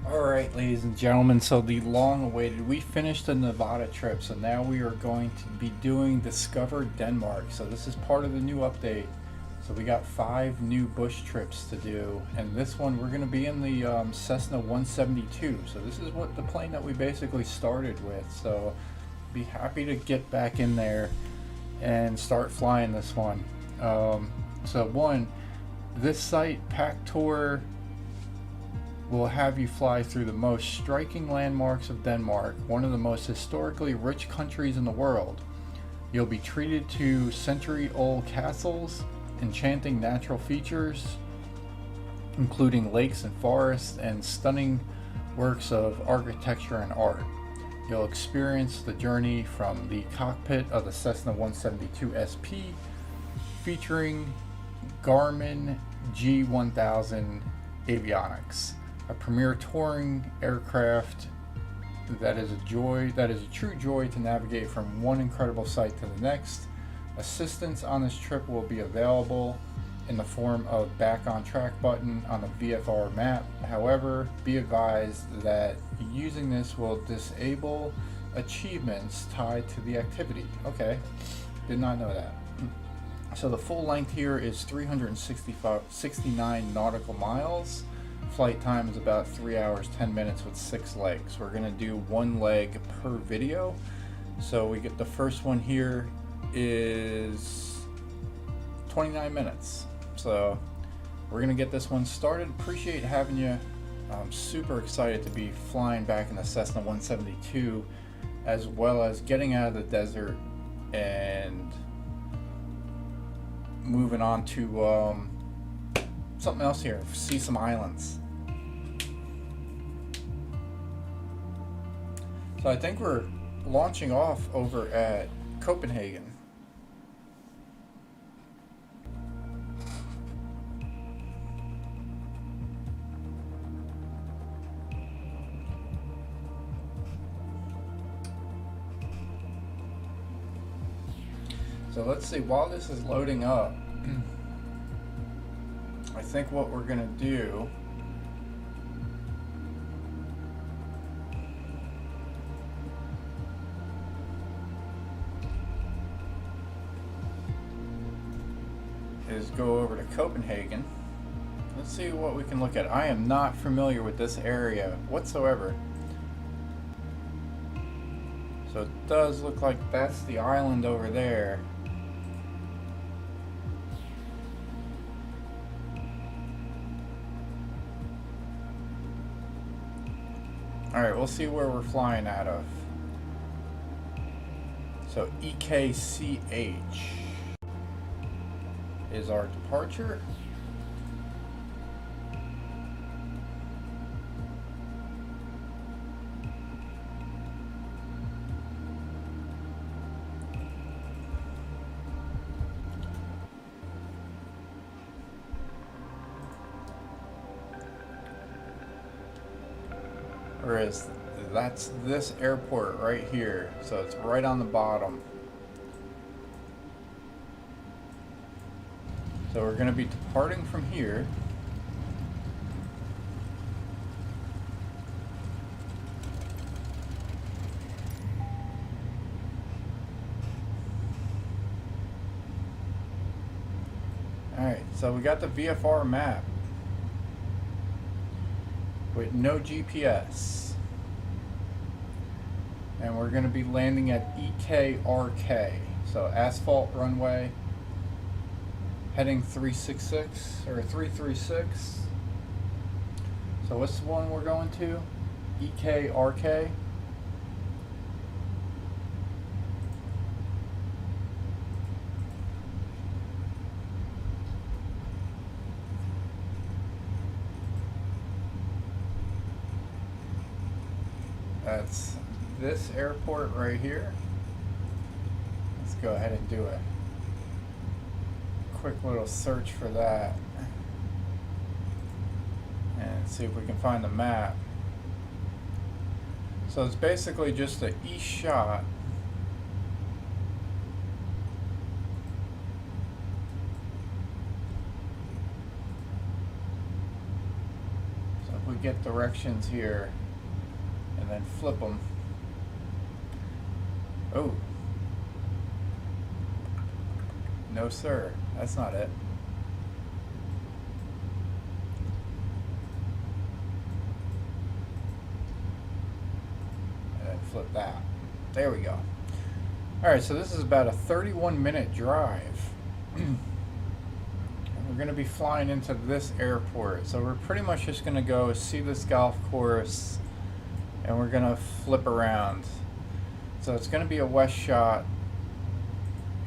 Alright, ladies and gentlemen, so the long awaited, we finished the Nevada trip, so now we are going to be doing Discover Denmark. So this is part of the new update. So we got 5 new bush trips to do, and this one we're going to be in the Cessna 172. So this is what the plane that we basically started with. So be happy to get back in there and start flying this one. This site, Pack Tour, will have you fly through the most striking landmarks of Denmark, one of the most historically rich countries in the world. You'll be treated to century-old castles, enchanting natural features, including lakes and forests, and stunning works of architecture and art. You'll experience the journey from the cockpit of the Cessna 172 SP, featuring Garmin G1000 avionics, a premier touring aircraft that is a true joy to navigate from one incredible site to the next. Assistance on this trip will be available in the form of back on track button on the VFR map. However, be advised that using this will disable achievements tied to the activity. Okay, did not know that. So the full length here is 369 nautical miles. Flight time is about 3 hours 10 minutes with 6 legs. We're gonna do 1 leg per video. So we get the first one here is 29 minutes. So we're gonna get this one started. Appreciate having you. I'm super excited to be flying back in the Cessna 172, as well as getting out of the desert and moving on to something else here. See some islands. So I think we're launching off over at Copenhagen. So let's see, while this is loading up, I think what we're gonna do is go over to Copenhagen. Let's see what we can look at. I am not familiar with this area whatsoever. So it does look like that's the island over there. Alright, we'll see where we're flying out of. So EKCH is our departure. Whereas that's this airport right here, so it's right on the bottom. So we're going to be departing from here. Alright, so we got the VFR map with no GPS. And we're going to be landing at EKRK, so asphalt runway, heading 366 or 336. So what's the one we're going to? EKRK. That's this airport right here. Let's go ahead and do a quick little search for that and see if we can find the map. So it's basically just the east shot get directions here and then flip them. Oh. No, sir. That's not it. And then flip that. There we go. Alright, so this is about a 31-minute drive. We're going to be flying into this airport. So we're pretty much just going to go see this golf course and we're going to flip around. So it's going to be a west shot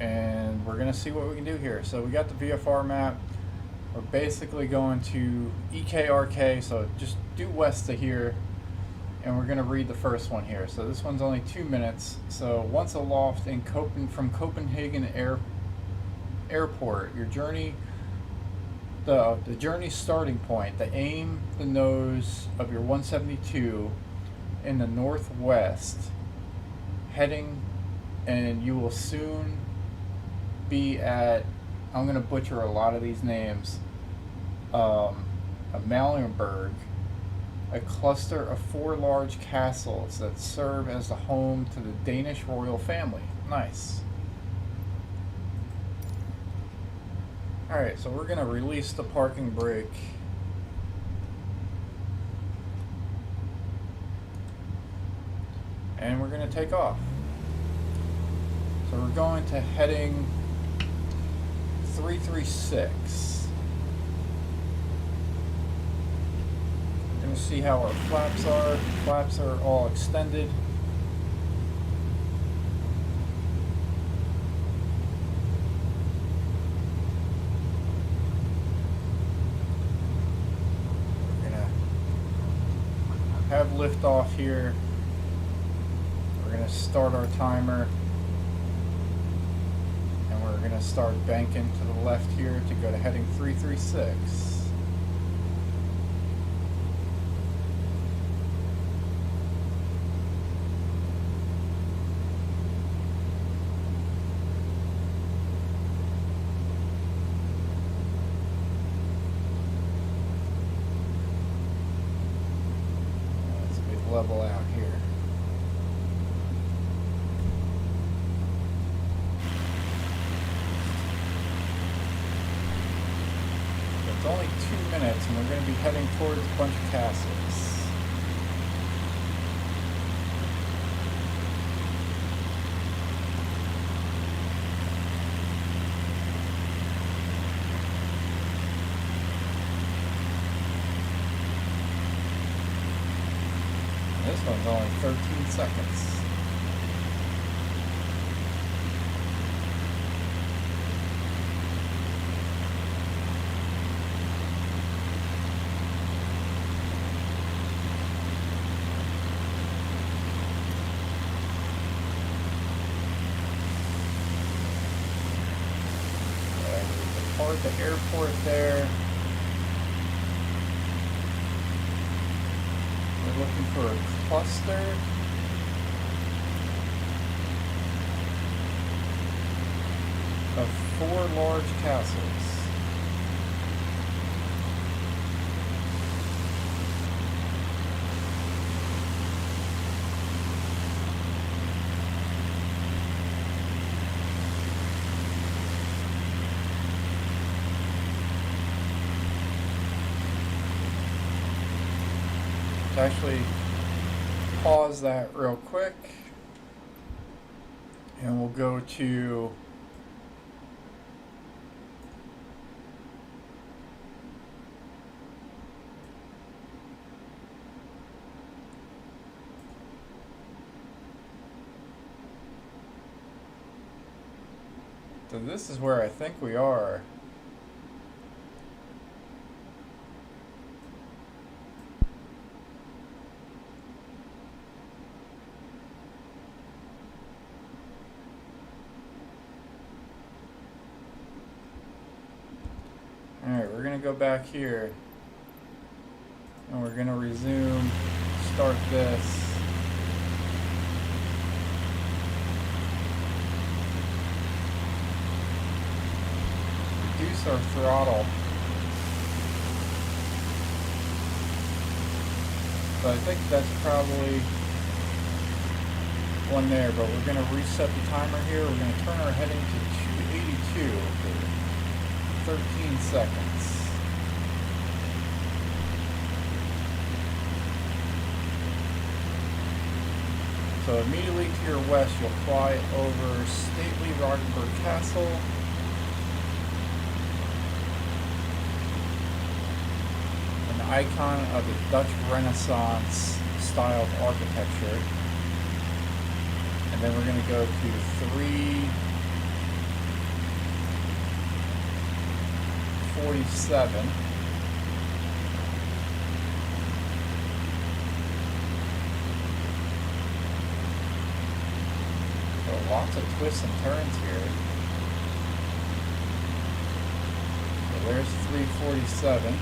and we're going to see what we can do here. So we got the VFR map. We're basically going to EKRK, so just due west of here, and we're going to read the first one here. So this one's only 2 minutes. So once aloft in from Copenhagen Airport, your journey, the journey starting point, the aim, the nose of your 172 in the northwest, heading, and you will soon be at, I'm going to butcher a lot of these names, Amalienburg, a cluster of 4 large castles that serve as the home to the Danish royal family. Nice. Alright, so we're going to release the parking brake. And we're going to take off. So we're going to heading 336. We're going to see how our flaps are. Flaps are all extended. We're going to have liftoff here. We're going to start our timer. We're going to start banking to the left here to go to heading 336. That's a big level out here. It's only 2 minutes and we're going to be heading towards a bunch of castles. And this one's only 13 seconds. The airport there. We're looking for a cluster of 4 large castles. Actually pause that real quick and we'll go to so this is where I think we are. Alright, we're going to go back here and we're going to resume, start this. Reduce our throttle. So I think that's probably one there, but we're going to reset the timer here. We're going to turn our heading to 282 for 13 seconds. So immediately to your west, you'll fly over stately Cronberg Castle. An icon of the Dutch Renaissance style of architecture. And then we're going to go to 347. So lots of twists and turns here. So there's 347.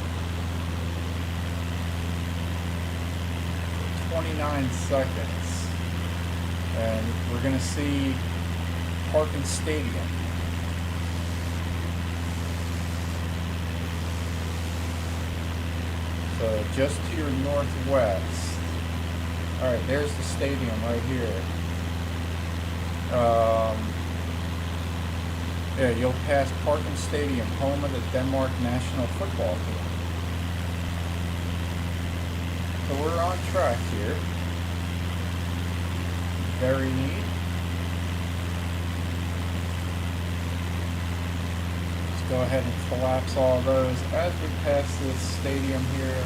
29 seconds. And we're going to see Parken Stadium. So just to your northwest. Alright, there's the stadium right here. Yeah, you'll pass Parken Stadium, home of the Denmark national football team. So we're on track here. Very neat. Let's go ahead and collapse all those as we pass this stadium here.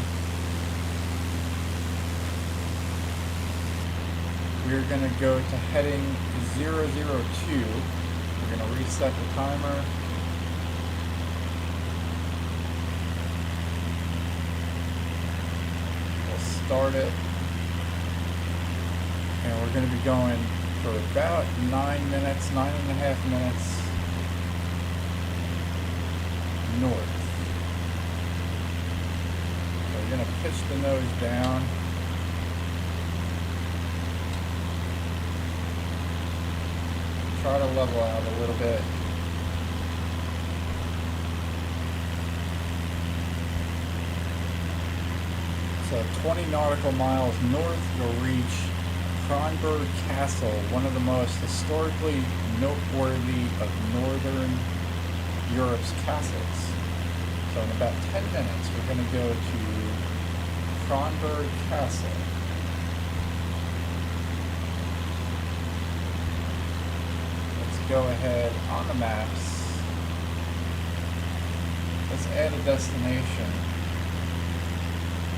We're going to go to heading 002. We're going to reset the timer. We'll start it. And we're going to be going for about 9 minutes, 9.5 minutes north. So we're going to pitch the nose down. Try to level out a little bit. So 20 nautical miles north, you'll reach Cronberg Castle, one of the most historically noteworthy of Northern Europe's castles. So in about 10 minutes, we're going to go to Cronberg Castle. Let's go ahead on the maps. Let's add a destination.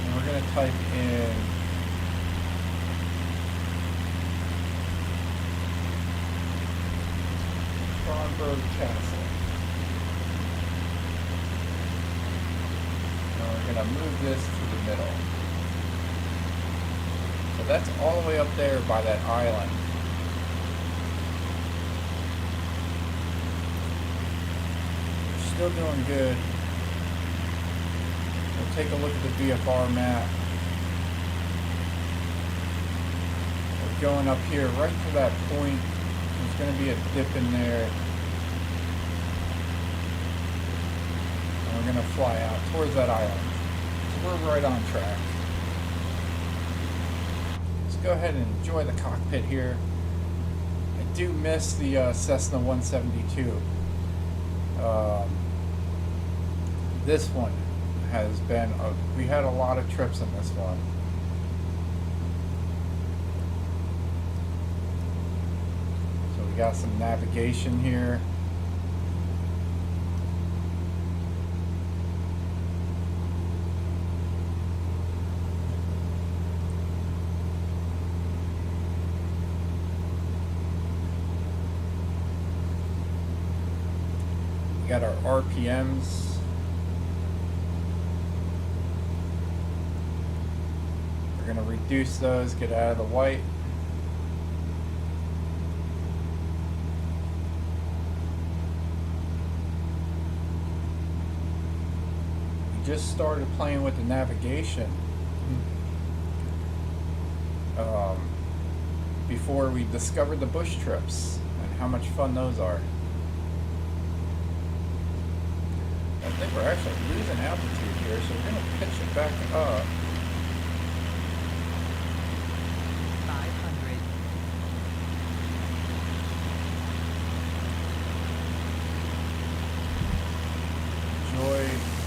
And we're going to type in Cronberg Castle. And we're going to move this to the middle. So that's all the way up there by that island. We're still doing good. We'll take a look at the VFR map. We're going up here right to that point. There's going to be a dip in there. And we're going to fly out towards that island. So we're right on track. Let's go ahead and enjoy the cockpit here. I do miss the Cessna 172. This one has been, we had a lot of trips in this one. So we got some navigation here. We got our RPMs. We're going to reduce those, get out of the white. We just started playing with the navigation before we discovered the bush trips and how much fun those are. I think we're actually losing altitude here, so we're going to pitch it back up.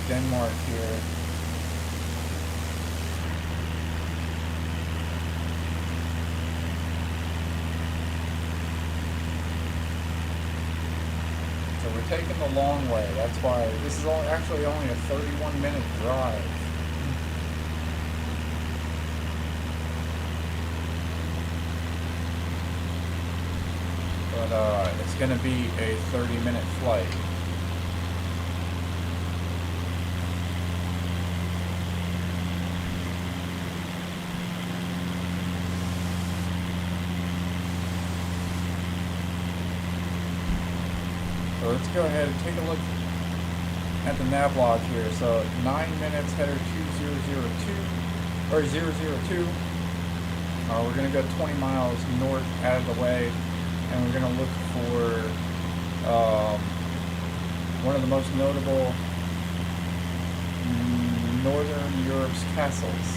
Denmark here. So we're taking the long way. That's why this is actually only a 31-minute drive. But it's going to be a 30-minute flight. So let's go ahead and take a look at the Nav Log here. So 9 minutes, header 2002 or 002. We're going to go 20 miles north out of the way, and we're going to look for one of the most notable Northern Europe's castles.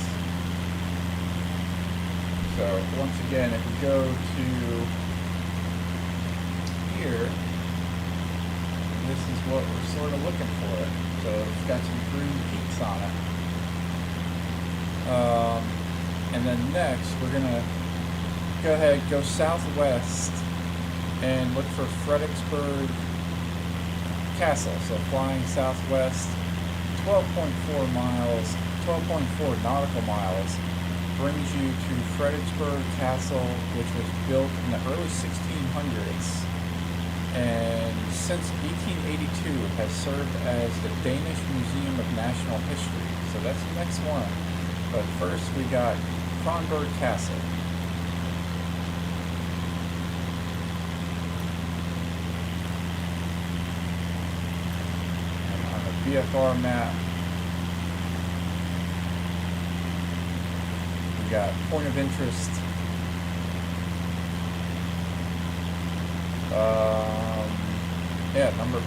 So once again, if we go to here, this is what we're sort of looking for. So it's got some green peaks on it. And then next, we're going to go ahead, go southwest, and look for Fredericksburg Castle. So flying southwest, 12.4 miles, 12.4 nautical miles, brings you to Fredericksburg Castle, which was built in the early 1600s. And since 1882 has served as the Danish Museum of National History. So that's the next one. But first we got Cronberg Castle. And on the BFR map, we got point of interest. Yeah, number 4.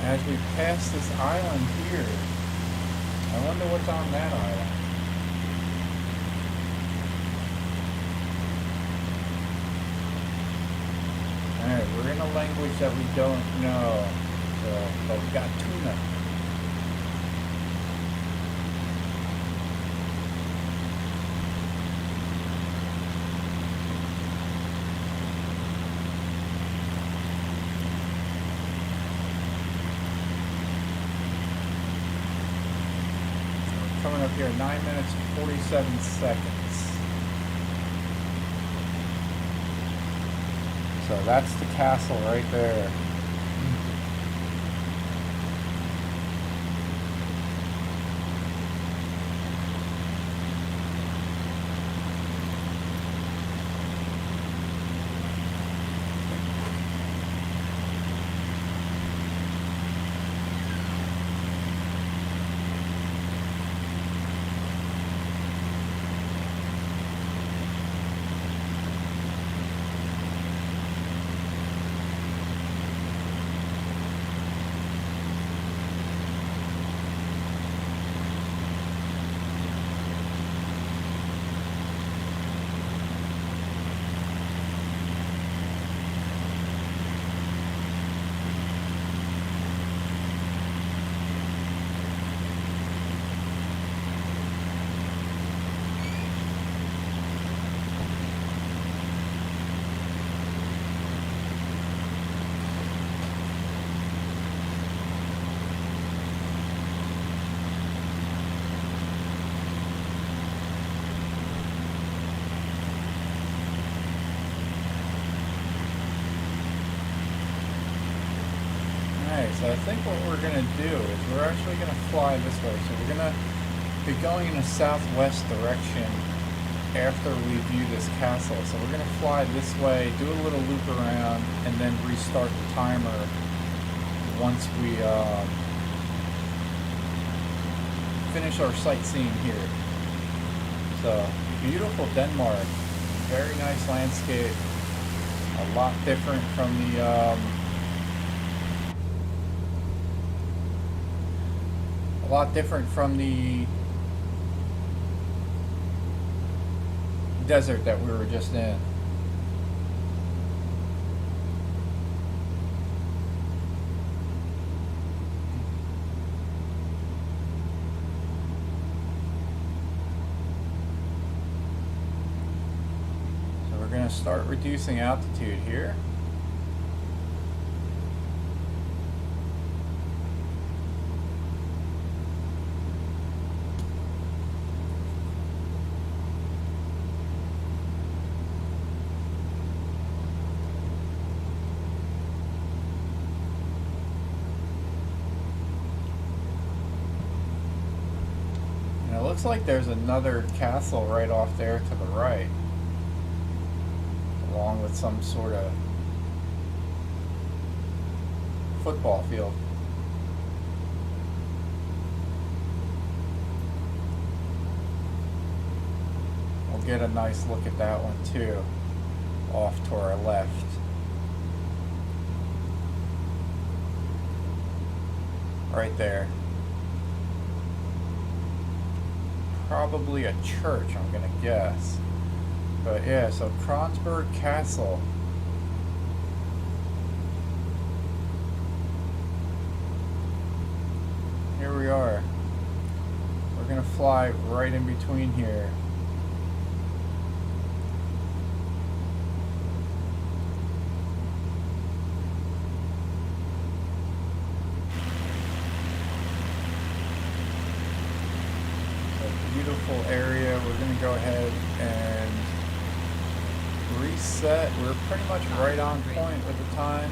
As we pass this island here, I wonder what's on that island. Alright, we're in a language that we don't know. But we got tuna. Coming up here, 9 minutes, 47 seconds. So that's the castle right there. So I think what we're going to do is we're actually going to fly this way. So we're going to be going in a southwest direction after we view this castle. So we're going to fly this way, do a little loop around, and then restart the timer once we finish our sightseeing here. So beautiful Denmark, very nice landscape, a lot different from the desert that we were just in. So we're going to start reducing altitude here. Looks like there's another castle right off there to the right, along with some sort of football field. We'll get a nice look at that one too, off to our left. Right there. Probably a church, I'm gonna guess. But yeah, so Cronberg Castle. Here we are. We're gonna fly right in between here. Beautiful area. We're going to go ahead and reset. We're pretty much right on point with the time.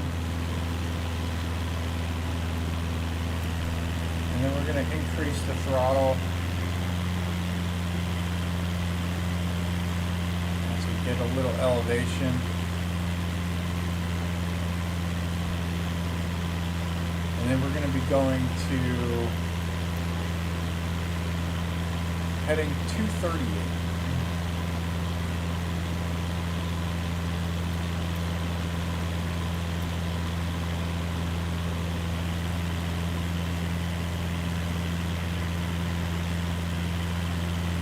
And then we're going to increase the throttle as we get a little elevation. And then we're going to be going to heading 238.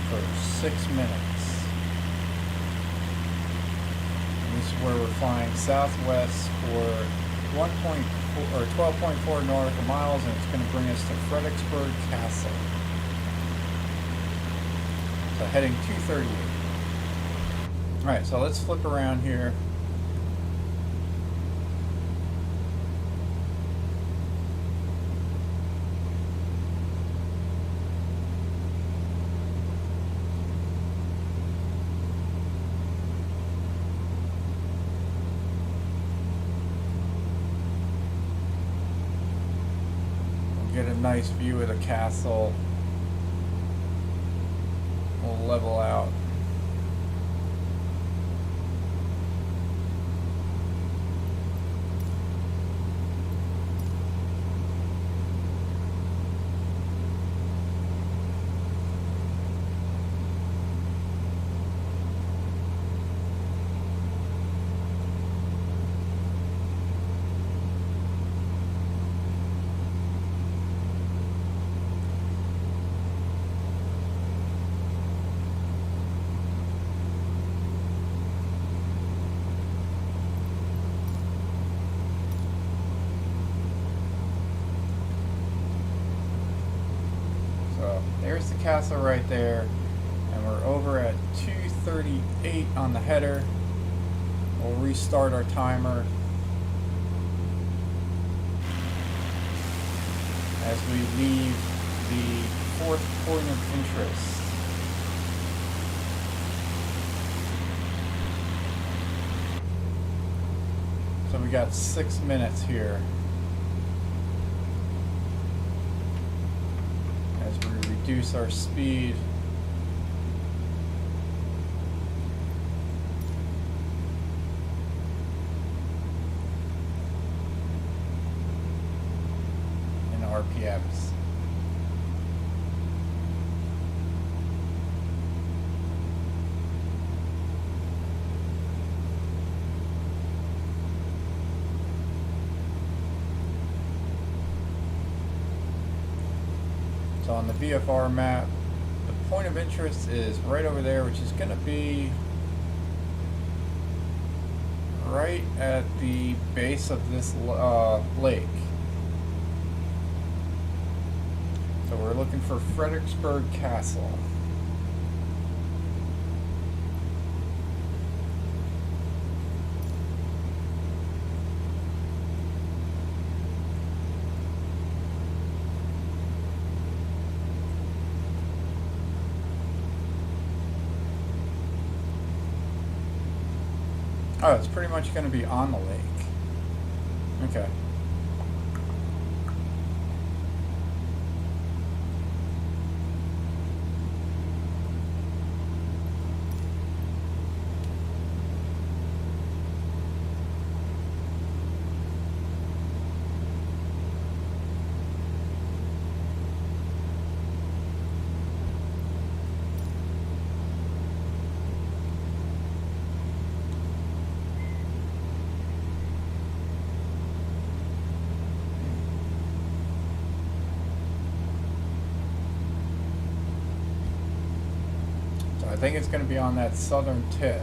For 6 minutes. And this is where we're flying southwest for 1.4 or 12.4 nautical miles, and it's going to bring us to Fredericksburg Castle. So heading 238. Alright, so let's flip around here. We'll get a nice view of the castle. We'll level out. There's the castle right there, and we're over at 238 on the header. We'll restart our timer as we leave the fourth point of interest. So we got 6 minutes here. Reduce our speed. In RPMs. On the VFR map, the point of interest is right over there, which is going to be right at the base of this lake. So we're looking for Fredericksburg Castle. Oh, it's pretty much going to be on the lake. Okay. I think it's going to be on that southern tip.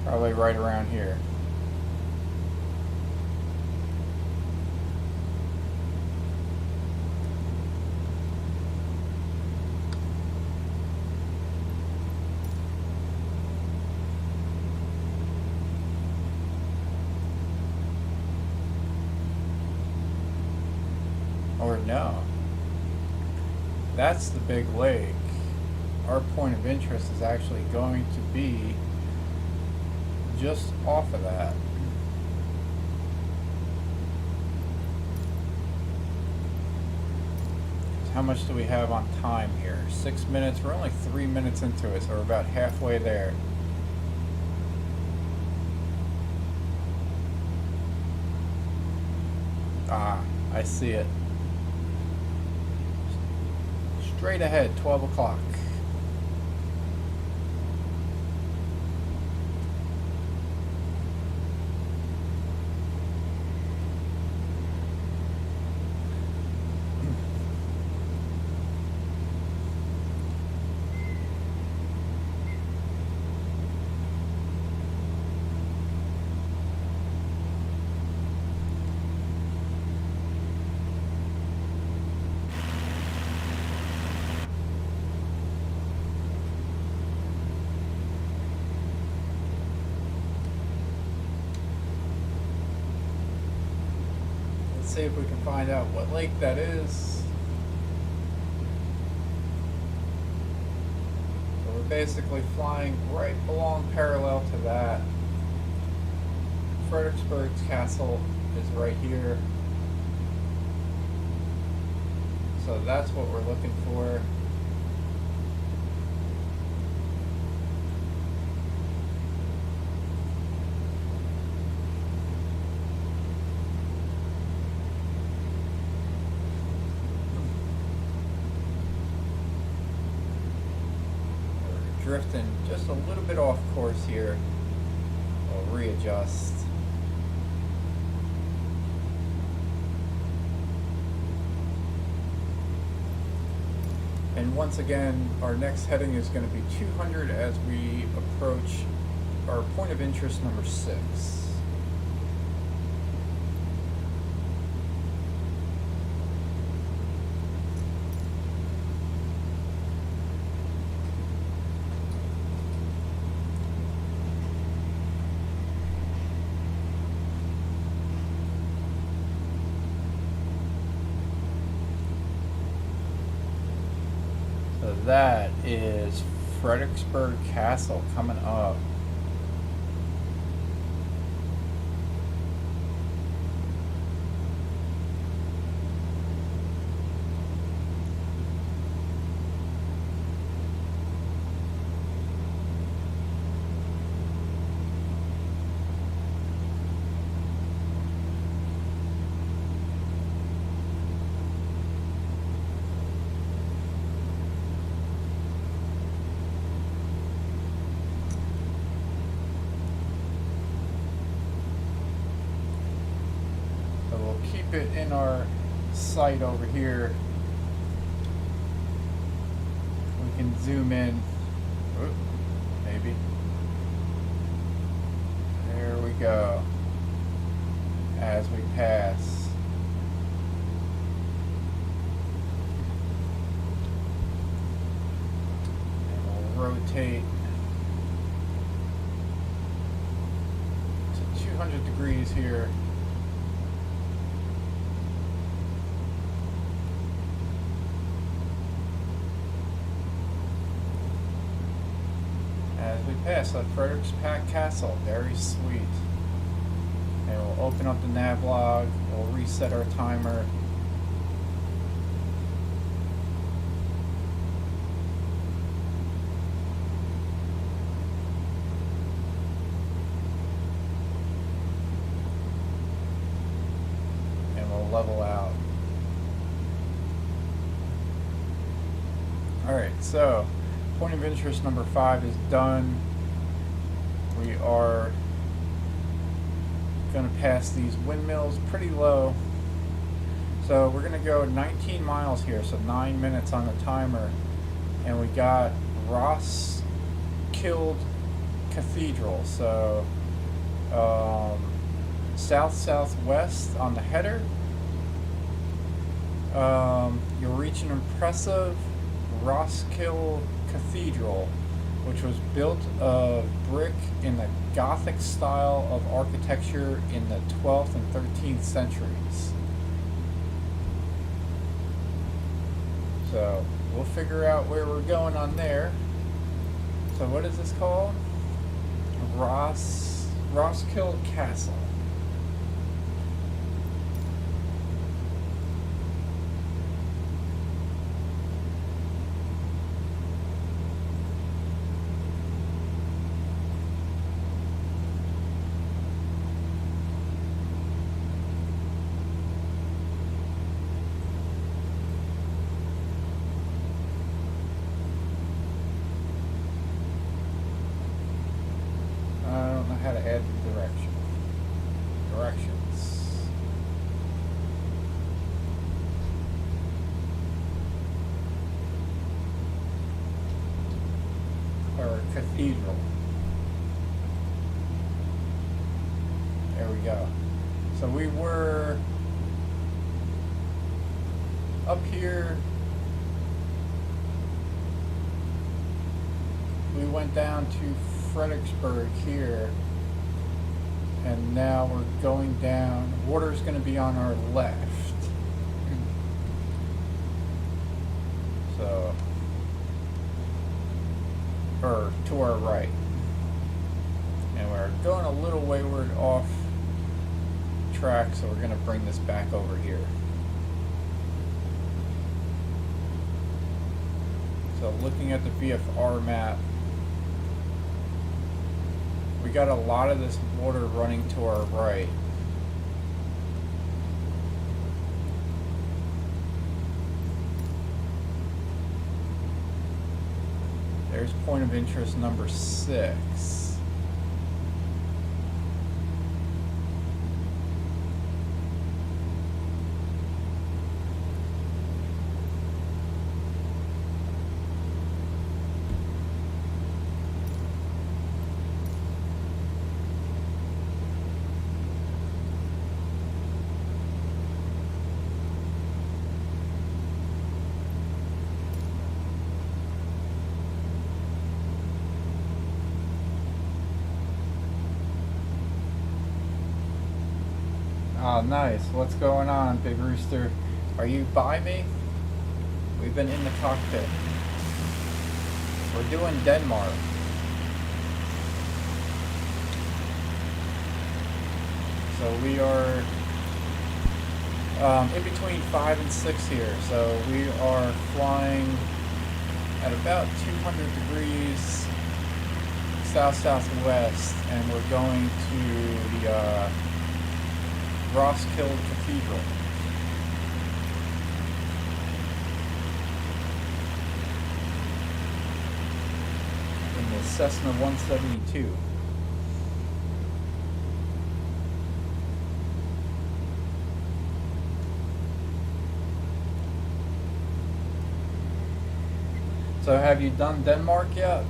Probably right around here. Or no. That's the big lake. Our point of interest is actually going to be just off of that. How much do we have on time here? 6 minutes. We're only 3 minutes into it, so we're about halfway there. Ah, I see it. Straight ahead, 12 o'clock. See if we can find out what lake that is. So we're basically flying right along parallel to that. Fredericksburg Castle is right here. So that's what we're looking for. Drifting just a little bit off course here. We'll readjust. And once again, our next heading is going to be 200 as we approach our point of interest number 6. That is Fredericksburg Castle coming up. It in our sight over here. We can zoom in. Oop, maybe. There we go. As we pass. And we'll rotate to 200 degrees here. As we pass the Fredericksburg Castle, very sweet. And we'll open up the Nav Log, we'll reset our timer. And we'll level out. Alright, so point of interest number 5 is done. We are going to pass these windmills pretty low. So we're going to go 19 miles here, so 9 minutes on the timer. And we got Roskill Cathedral. So south-southwest on the header. You'll reach an impressive Roskill Cathedral, which was built of brick in the Gothic style of architecture in the 12th and 13th centuries. So we'll figure out where we're going on there. So what is this called? Roskill Castle. How to add the directions. Or cathedral. There we go. So we were up here. We went down to Fredericksburg here. And now we're going down. Water's going to be on our left. So, or to our right. And we're going a little wayward off track, so we're going to bring this back over here. So looking at the VFR map, we got a lot of this water running to our right. There's point of interest number 6. Oh, nice. What's going on, Big Rooster? Are you by me? We've been in the cockpit. We're doing Denmark. So we are in between 5 and 6 here. So we are flying at about 200 degrees south-southwest, and we're going to the Roskill Cathedral. In the Cessna 172. So have you done Denmark yet?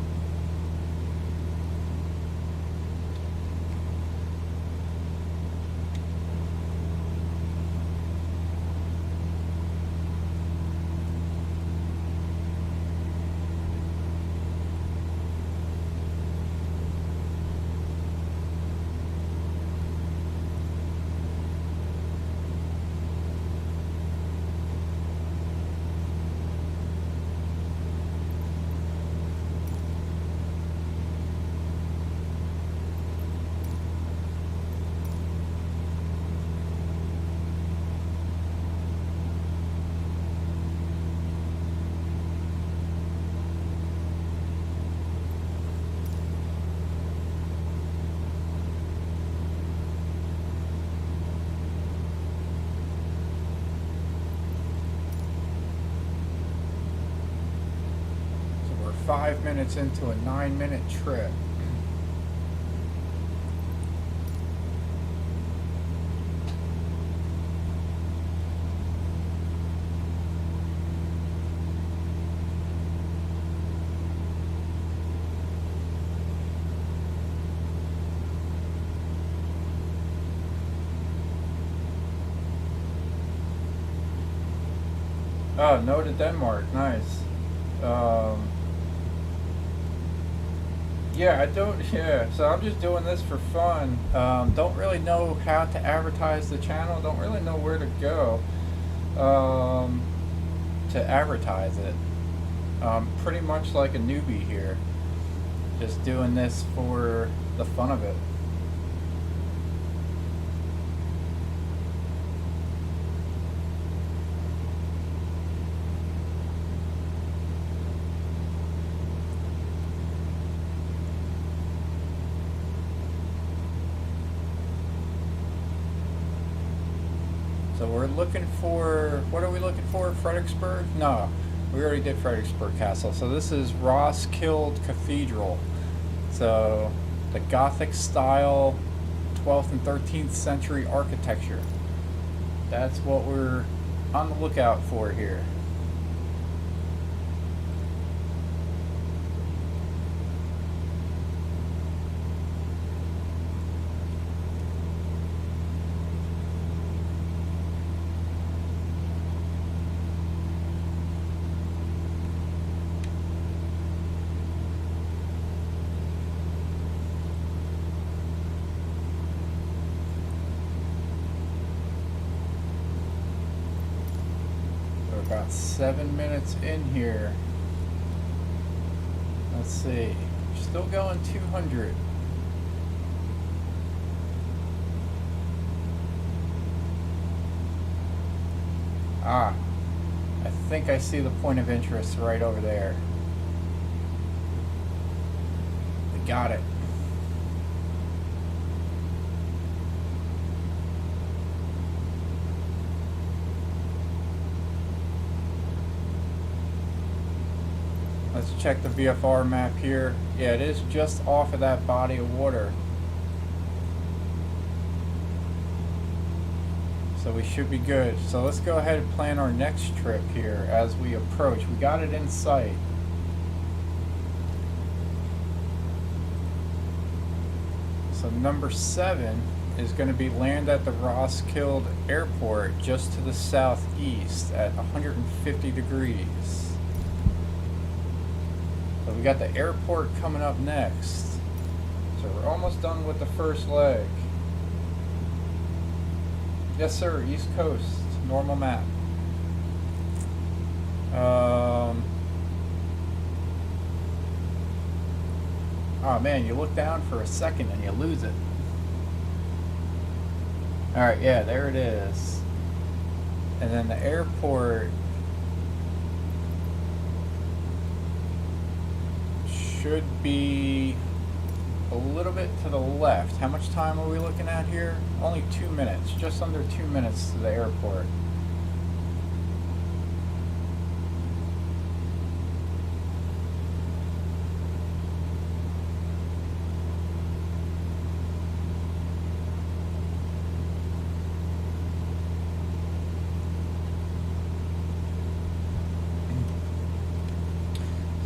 So we're 5 minutes into a 9-minute trip. Oh, no to Denmark. Nice. Yeah, I don't. Yeah, so I'm just doing this for fun. Don't really know how to advertise the channel. Don't really know where to go to advertise it. Pretty much like a newbie here. Just doing this for the fun of it. So we're looking for, what are we looking for? Fredericksburg? No, we already did Fredericksburg Castle. So this is Roskilde Cathedral. So the Gothic style 12th and 13th century architecture. That's what we're on the lookout for here. About 7 minutes in here. Let's see. Still going 200. Ah, I think I see the point of interest right over there. We got it. Let's check the VFR map here. Yeah, it is just off of that body of water. So we should be good. So let's go ahead and plan our next trip here as we approach. We got it in sight. So number 7 is going to be land at the Roskilde Airport just to the southeast at 150 degrees. So we got the airport coming up next. So we're almost done with the first leg. Yes sir, East Coast, normal map. Oh man, you look down for a second and you lose it. Alright, yeah, there it is. And then the airport should be a little bit to the left. How much time are we looking at here? Only 2 minutes, just under 2 minutes to the airport.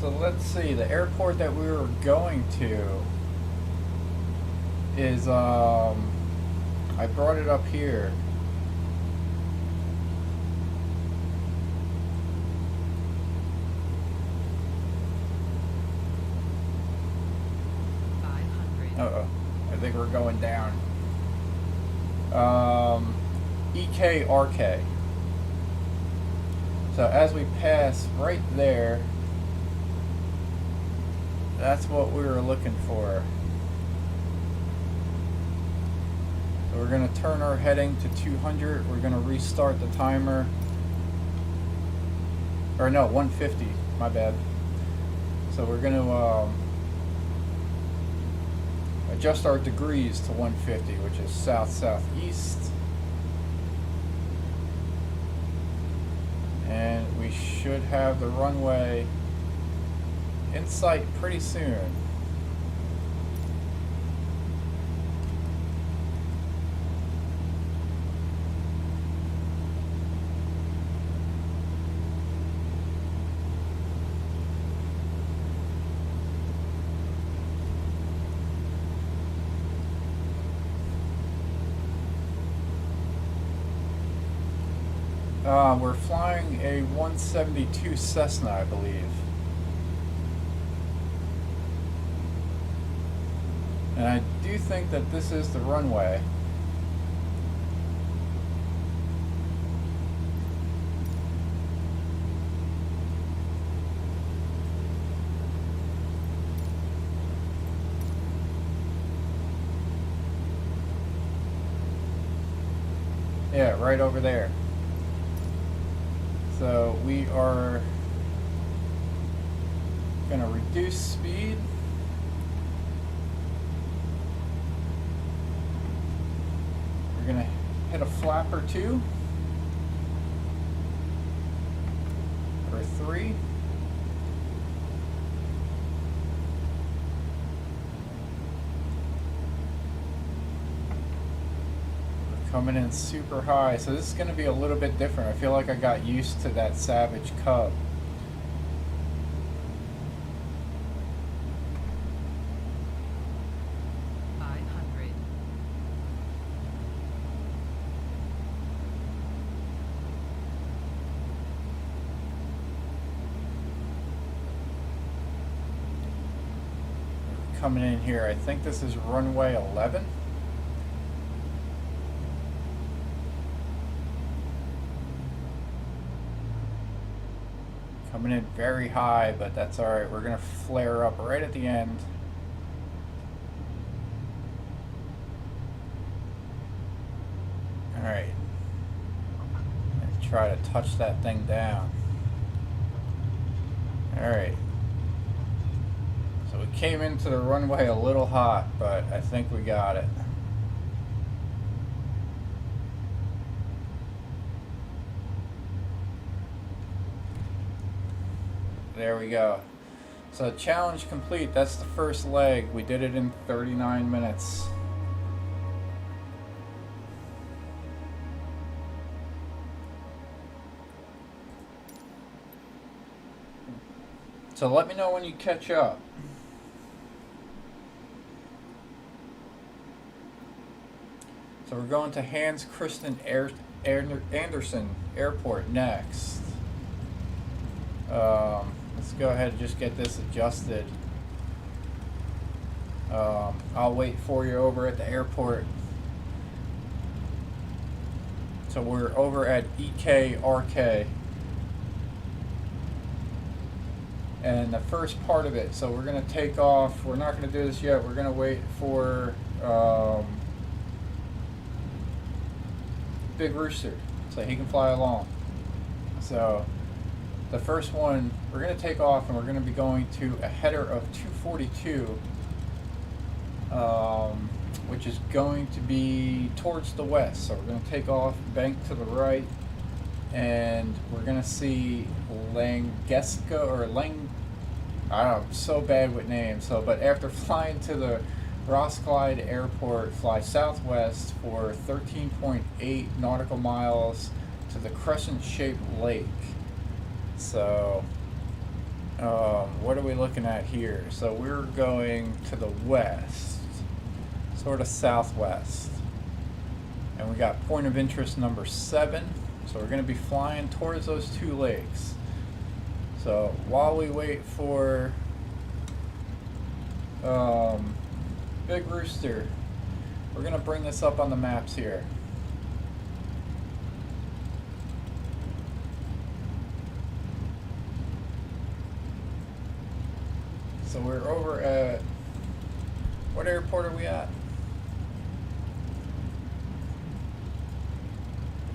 So let's see, the airport that we were going to is, I brought it up here. Uh-oh, I think we're going down. EKRK. So as we pass right there, that's what we were looking for. So we're going to turn our heading to 200. We're going to restart the timer. Or no, 150. My bad. So we're going to adjust our degrees to 150, which is south-southeast. And we should have the runway in sight pretty soon. We're flying a 172 Cessna, I believe. And I do think that this is the runway. Yeah, right over there. So we are going to reduce speed. We're going to hit a flap or two, or three. Coming in super high, so this is going to be a little bit different. I feel like I got used to that Savage Cub. Coming in here, I think this is runway 11. Coming in very high, but that's alright. We're going to flare up right at the end. Alright. Try to touch that thing down. Alright. So we came into the runway a little hot, but I think we got it. There we go. So challenge complete. That's the first leg. We did it in 39 minutes. So let me know when you catch up. So we're going to Hans Christian Andersen Airport next. Let's go ahead and just get this adjusted. I'll wait for you over at the airport. So we're over at EKRK. And the first part of it, so we're going to take off. We're not going to do this yet. We're going to wait for Big Rooster so he can fly along. So the first one, we're going to take off and we're going to be going to a header of 242, which is going to be towards the west. So we're going to take off, bank to the right, and we're going to see Igesco or I don't know, I'm so bad with names. So, but after flying to the Roskilde airport, fly southwest for 13.8 nautical miles to the crescent-shaped lake. So, What are we looking at here? So we're going to the west, sort of southwest. And we got point of interest number 7. So we're going to be flying towards those 2 lakes. So while we wait for Big Rooster, we're going to bring this up on the maps here. So we're over at, what airport are we at?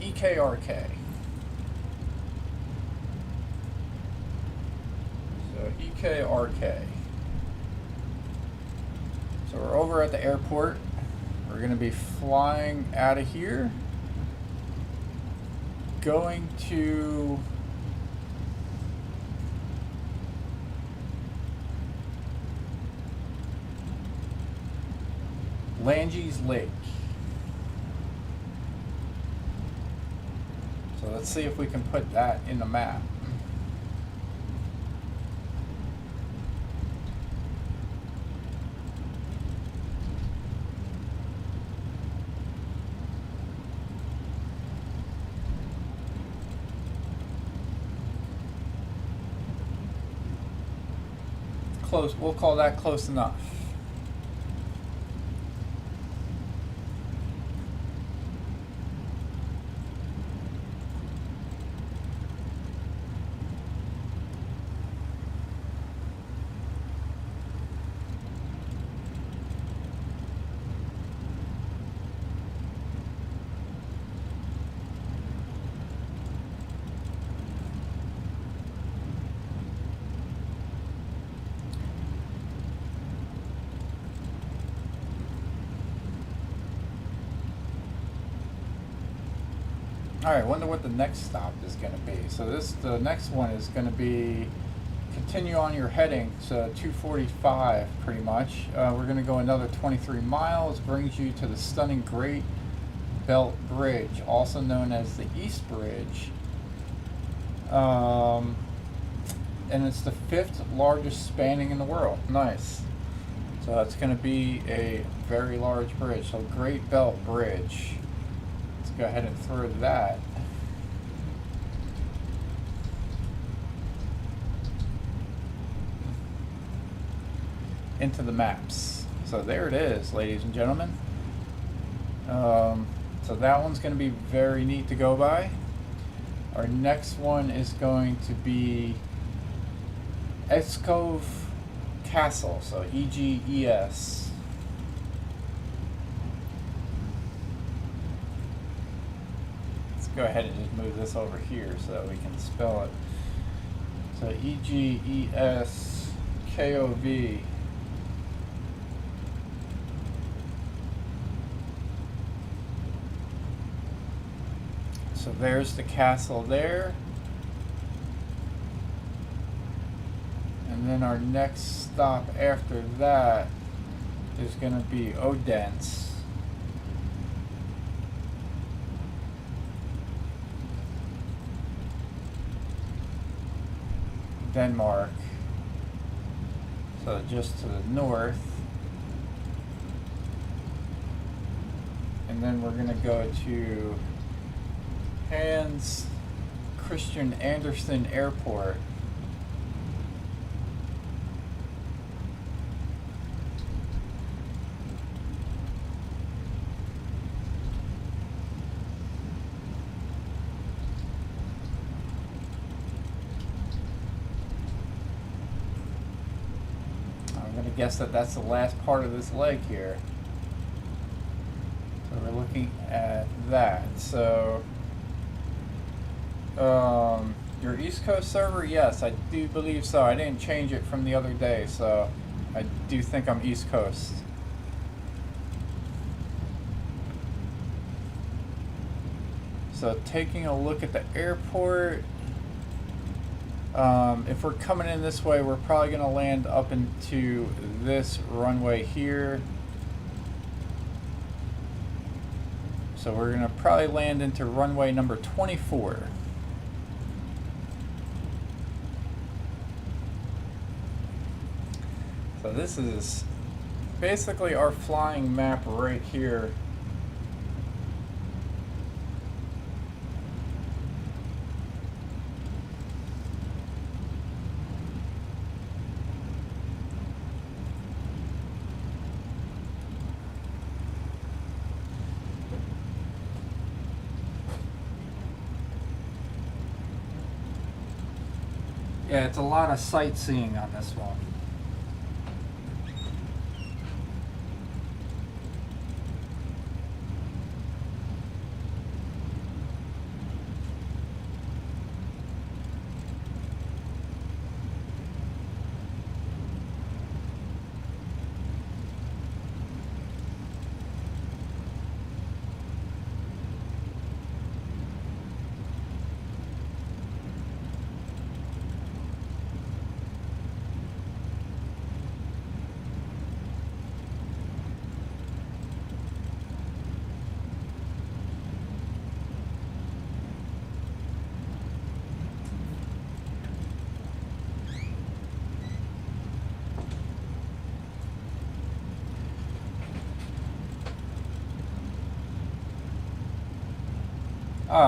EKRK. So EKRK. So we're over at the airport. We're going to be flying out of here, going to Langes Lake. So let's see if we can put that in the map. Close, we'll call that close enough. Alright, wonder what the next stop is going to be. So the next one is going to be continue on your heading, so 245 pretty much. We're going to go another 23 miles, brings you to the stunning Great Belt Bridge, also known as the East Bridge. And it's the 5th largest spanning in the world. Nice. So it's going to be a very large bridge. So Great Belt Bridge. Go ahead and throw that into the maps. So there it is, ladies and gentlemen. So that one's going to be very neat to go by. Our next one is going to be Igesco Castle, so EGES. Go ahead and just move this over here so that we can spell it. So EGESKOV. So there's the castle there. And then our next stop after that is going to be Odense. Denmark, so just to the north, and then we're going to go to Hans Christian Andersen Airport. Guess that's the last part of this leg here. So we're looking at that. So your East Coast server, yes, I do believe so. I didn't change it from the other day, so I do think I'm East Coast. So taking a look at the airport. If we're coming in this way, we're probably going to land up into this runway here. So we're going to probably land into runway number 24. this is basically our flying map right here. Yeah, it's a lot of sightseeing on this one.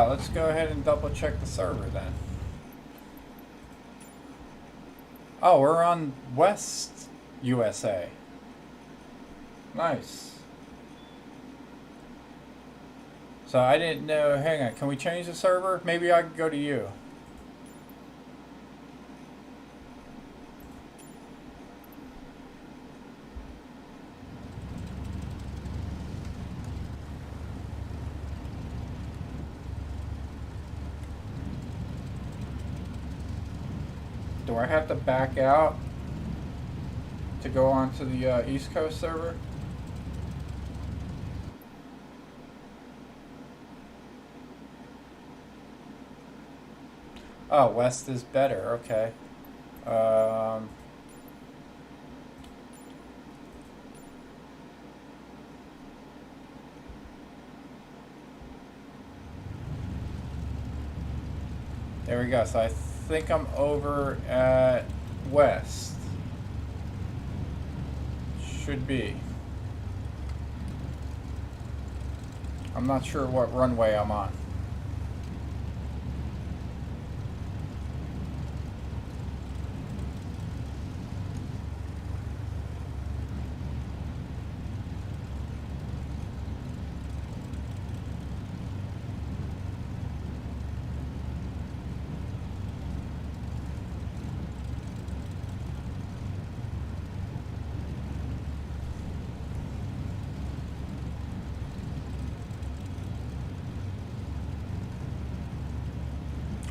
Let's go ahead and double check the server then. Oh, we're on West USA. Nice. So I didn't know, hang on, can we change the server? Maybe I could go to you. Do I have to back out to go onto the East Coast server? Oh, West is better. Okay. There we go. So I think I'm over at West. Should be. I'm not sure what runway I'm on.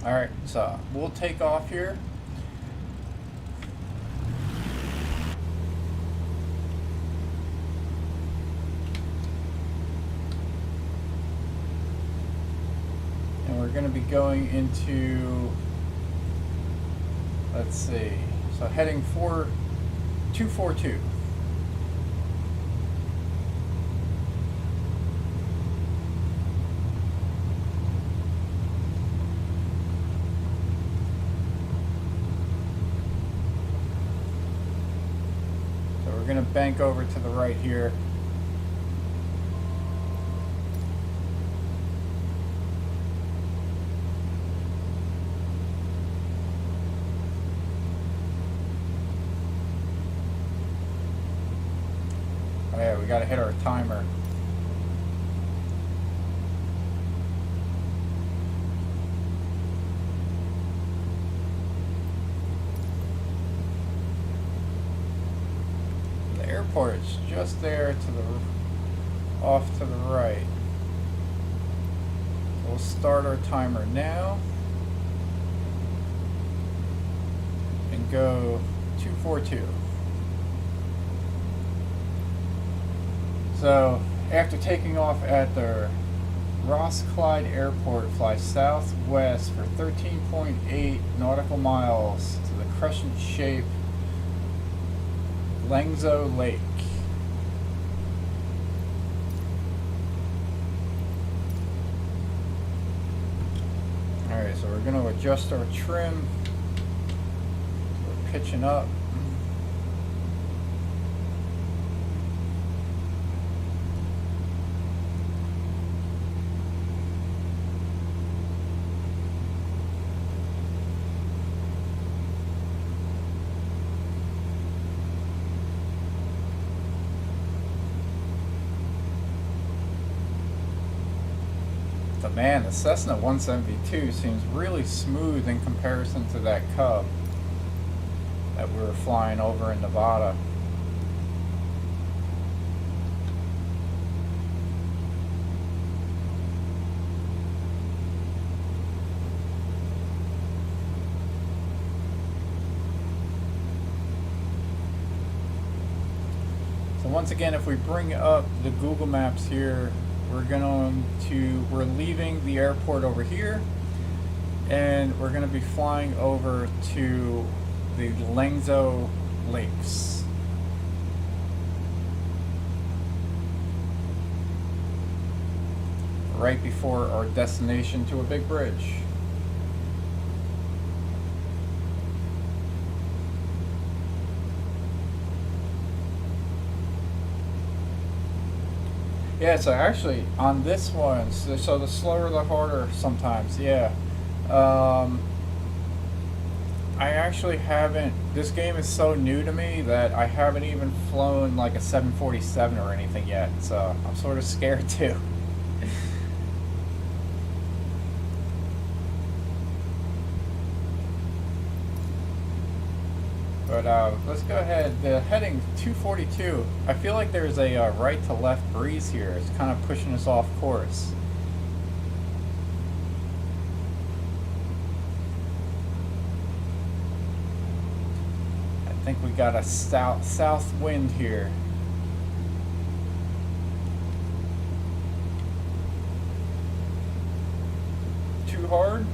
Alright, so we'll take off here. And we're going to be going into, let's see, so heading 242. We're going to bank over to the right here. Oh yeah, we got to hit our timer. It's just there to the off to the right. We'll start our timer now and go 242. So after taking off at the Roskilde Airport, fly southwest for 13.8 nautical miles to the crescent-shaped Langso Lake. Alright, so we're going to adjust our trim. We're pitching up. Man, the Cessna 172 seems really smooth in comparison to that Cub that we were flying over in Nevada. So once again, if we bring up the Google Maps here, we're leaving the airport over here, and we're going to be flying over to the Lengzo Lakes. Right before our destination to a big bridge. Yeah, so actually on this one, so the slower the harder sometimes, yeah. I actually haven't, this game is so new to me that I haven't even flown like a 747 or anything yet, so I'm sort of scared too. But let's go ahead. The heading 242. I feel like there's a right to left breeze here. It's kind of pushing us off course. I think we got a south wind here. Too hard?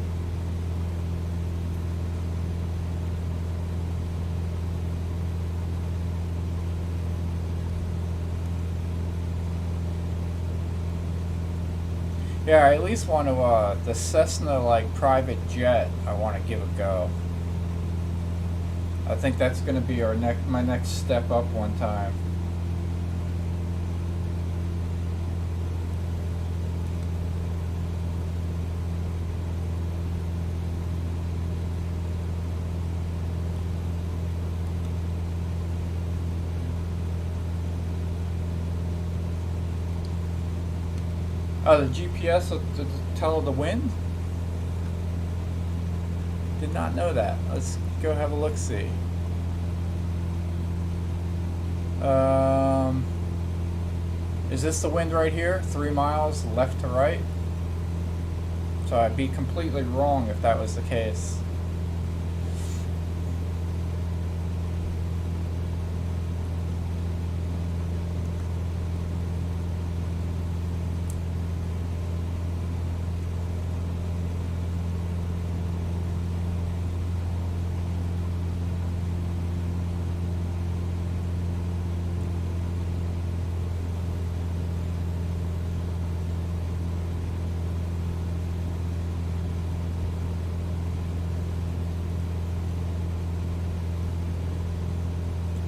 Yeah, I at least want to, the Cessna, like, private jet, I want to give a go. I think that's going to be my next step up one time. Oh, the GPS will tell the wind? Did not know that. Let's go have a look-see. Is this the wind right here? 3 miles left to right? So I'd be completely wrong if that was the case.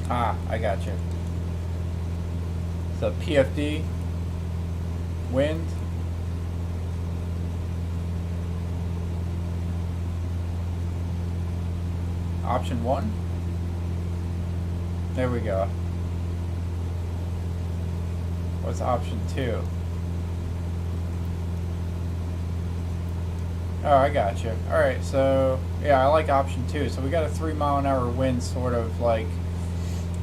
Ah, I got you. So PFD, wind. Option 1. There we go. What's option 2? Oh, I got you. Alright, so yeah, I like option 2. So we got a 3 mile an hour wind sort of like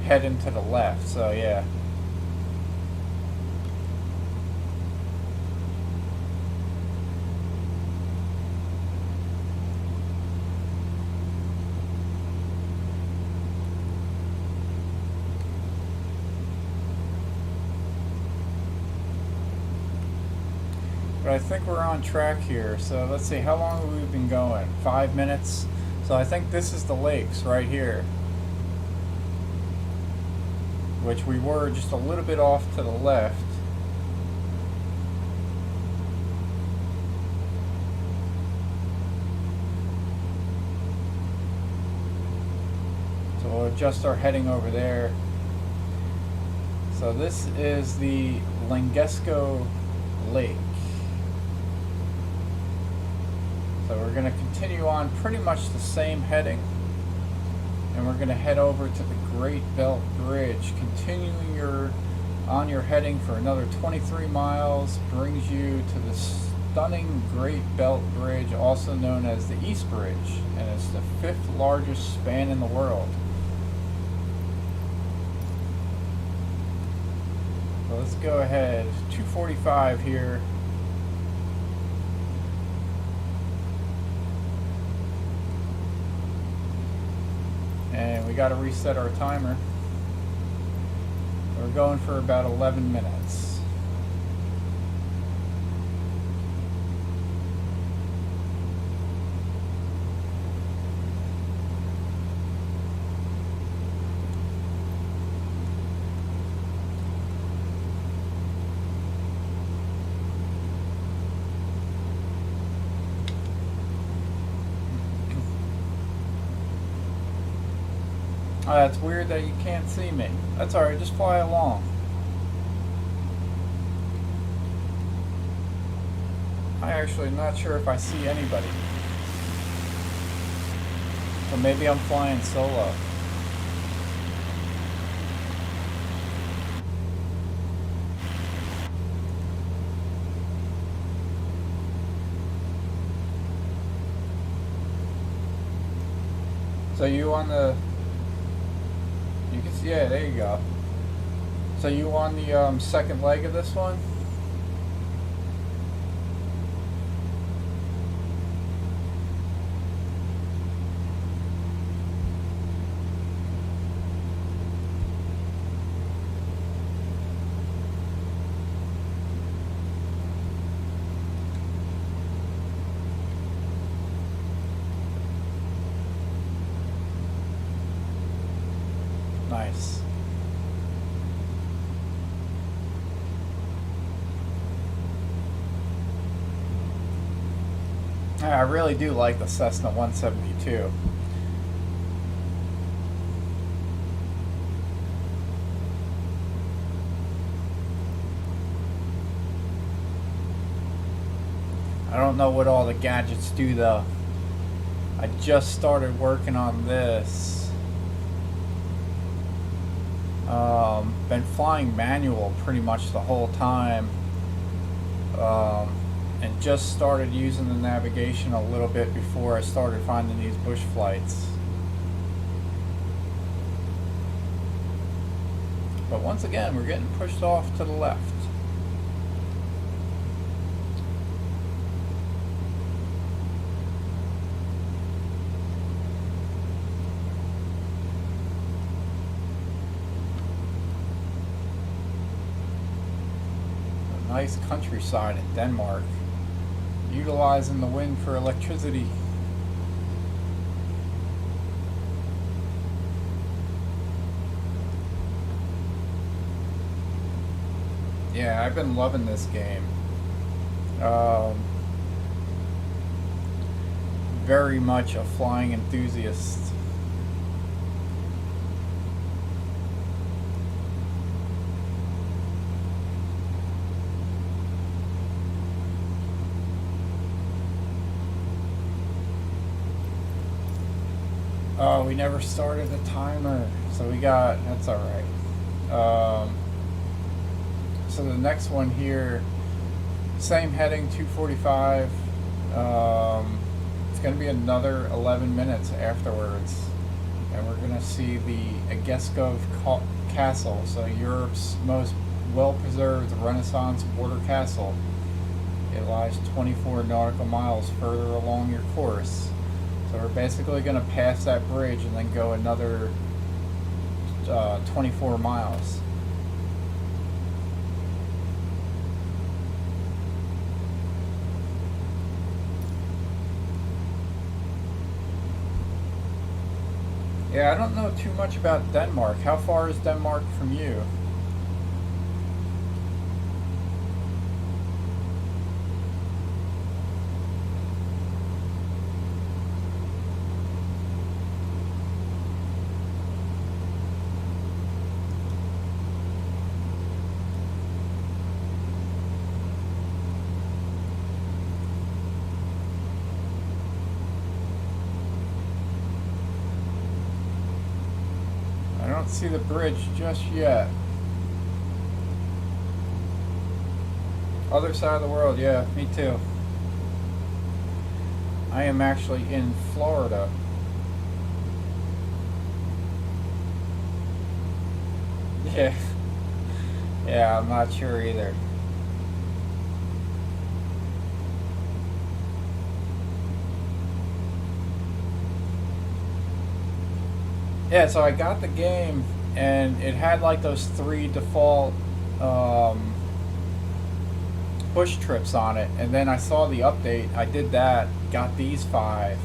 heading to the left, so yeah. But I think we're on track here, so let's see, how long have we been going? 5 minutes? So I think this is the lakes right here, which we were just a little bit off to the left. So we'll adjust our heading over there. So this is the Igesco Lake. So we're going to continue on pretty much the same heading. And we're going to head over to the Great Belt Bridge, continuing on your heading for another 23 miles, brings you to stunning Great Belt Bridge, also known as the East Bridge, and it's the 5th largest span in the world. So let's go ahead, 2:45 here. And we got to reset our timer. We're going for about 11 minutes. Oh, that's weird that you can't see me. That's alright, just fly along. I actually am not sure if I see anybody. So maybe I'm flying solo. So you on the... You can see, yeah, there you go. So you on the second leg of this one? Nice. I really do like the Cessna 172. I don't know what all the gadgets do though. I just started working on this. Been flying manual pretty much the whole time, and just started using the navigation a little bit before I started finding these bush flights. But once again, we're getting pushed off to the left. Nice countryside in Denmark, utilizing the wind for electricity. Yeah, I've been loving this game. Very much a flying enthusiast. Oh, we never started the timer, so we got, that's alright. So the next one here, same heading, 2:45. It's going to be another 11 minutes afterwards, and we're going to see the Igesco Castle, so Europe's most well-preserved Renaissance border castle. It lies 24 nautical miles further along your course. So we're basically going to pass that bridge and then go another 24 miles. Yeah, I don't know too much about Denmark. How far is Denmark from you? I don't see the bridge just yet. Other side of the world, yeah, me too. I am actually in Florida. Yeah. Yeah, I'm not sure either. Yeah, so I got the game, and it had like those 3 default push trips on it, and then I saw the update. I did that, got these 5,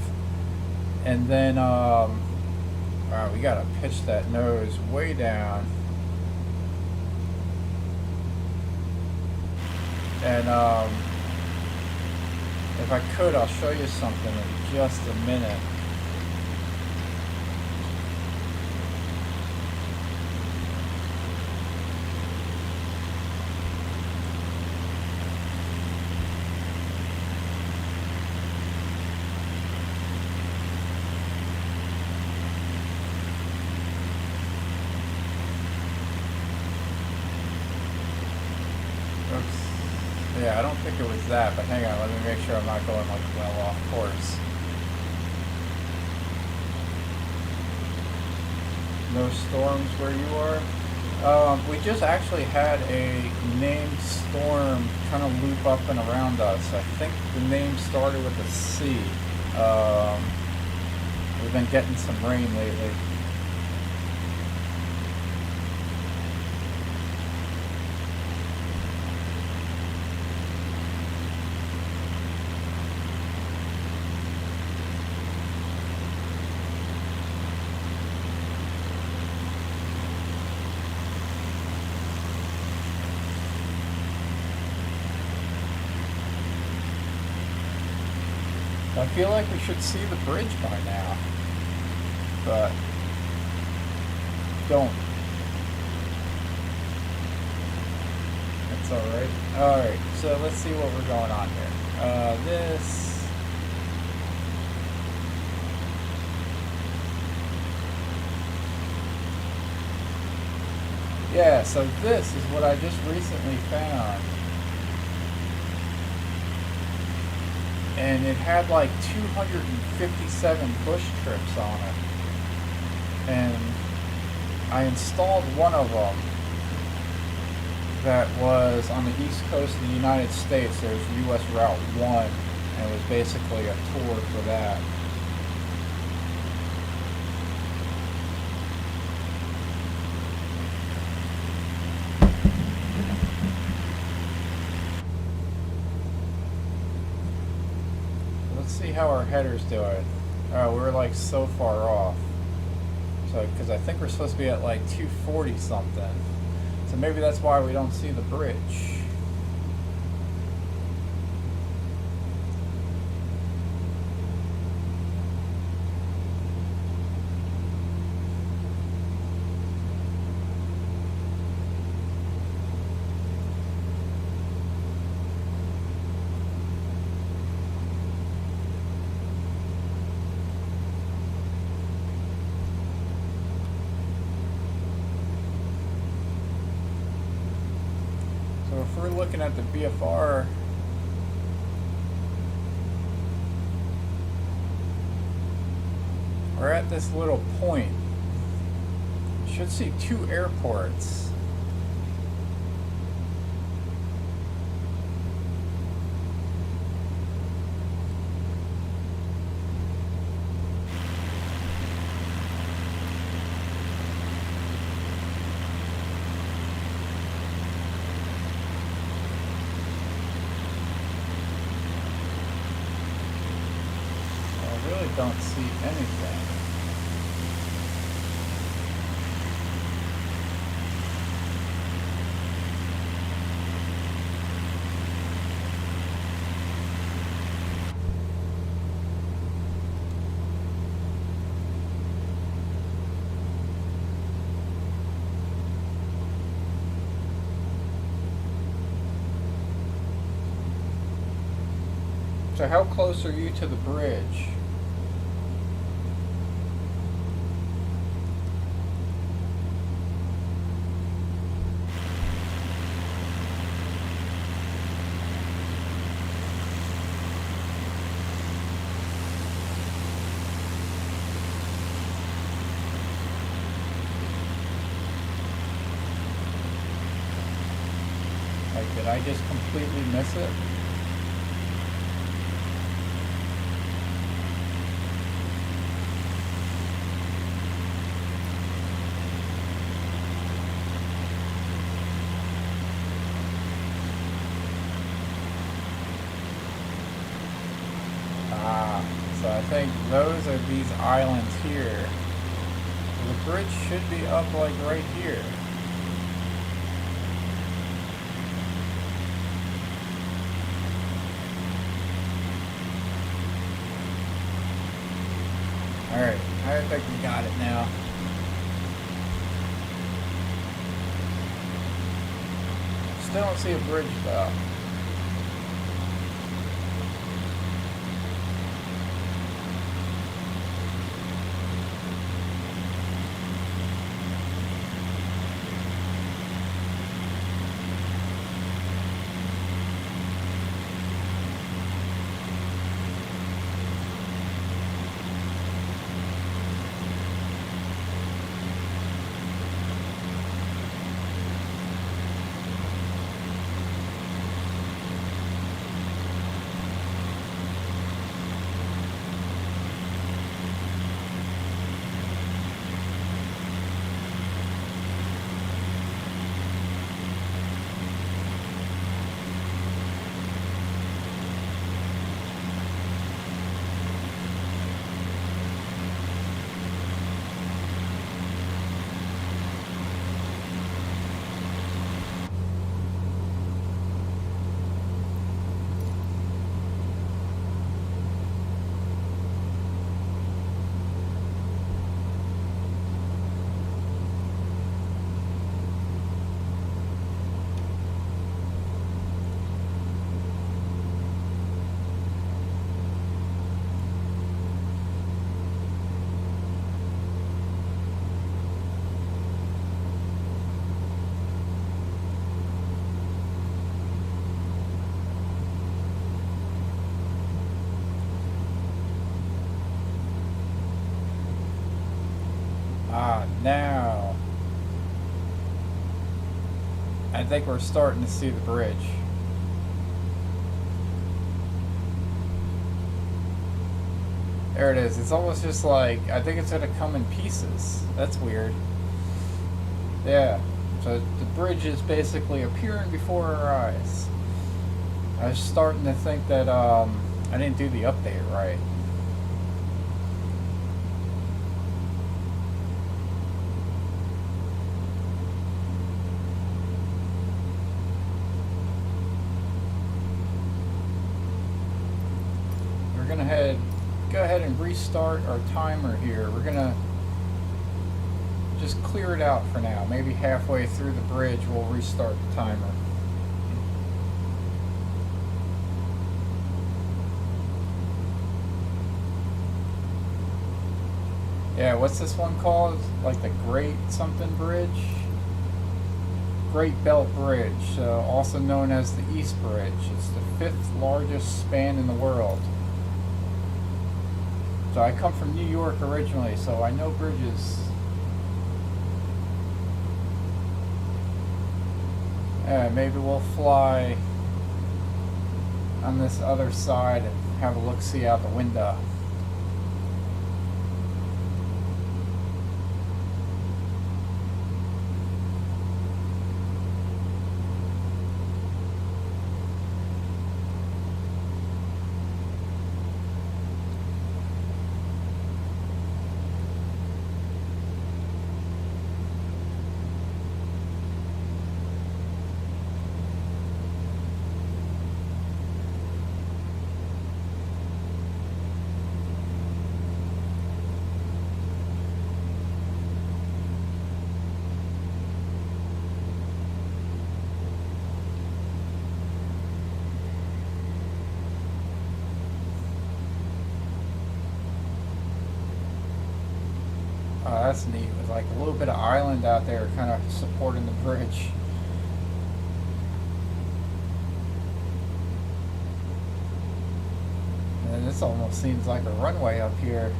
and then wow, we gotta pitch that nose way down. And if I could, I'll show you something in just a minute. Yeah, I don't think it was that, but hang on, let me make sure I'm not going like well off course. No storms where you are? We just actually had a named storm kind of loop up and around us. I think the name started with a C. We've been getting some rain lately. I feel like we should see the bridge by now, but don't. That's alright. Alright, so let's see what we're going on here. This. Yeah, so this is what I just recently found. And it had like 257 push trips on it. And I installed one of them that was on the east coast of the United States. There's US Route 1, and it was basically a tour for that. See how our header's doing. We're like so far off. So, because I think we're supposed to be at like 240 something. So maybe that's why we don't see the bridge. If we're looking at the BFR, we're at this little point. Should see 2 airports. Don't see anything. So how close are you to the bridge? Did I just completely miss it? So I think those are these islands here. The bridge should be up like right here. Alright, I think we got it now. Still don't see a bridge though. Now I think we're starting to see the bridge. There it is. It's almost just like, I think it's going to come in pieces. That's weird. Yeah. So the bridge is basically appearing before our eyes. I was starting to think that I didn't do the update right. Go ahead and restart our timer here. We're gonna just clear it out for now. Maybe halfway through the bridge we'll restart the timer. Yeah, what's this one called? Like the Great something Bridge? Great Belt Bridge, also known as the East Bridge. It's the 5th largest span in the world. So I come from New York originally, so I know bridges. Yeah, maybe we'll fly on this other side and have a look-see out the window. Oh, that's neat. With like a little bit of island out there kind of supporting the bridge. And this almost seems like a runway up here.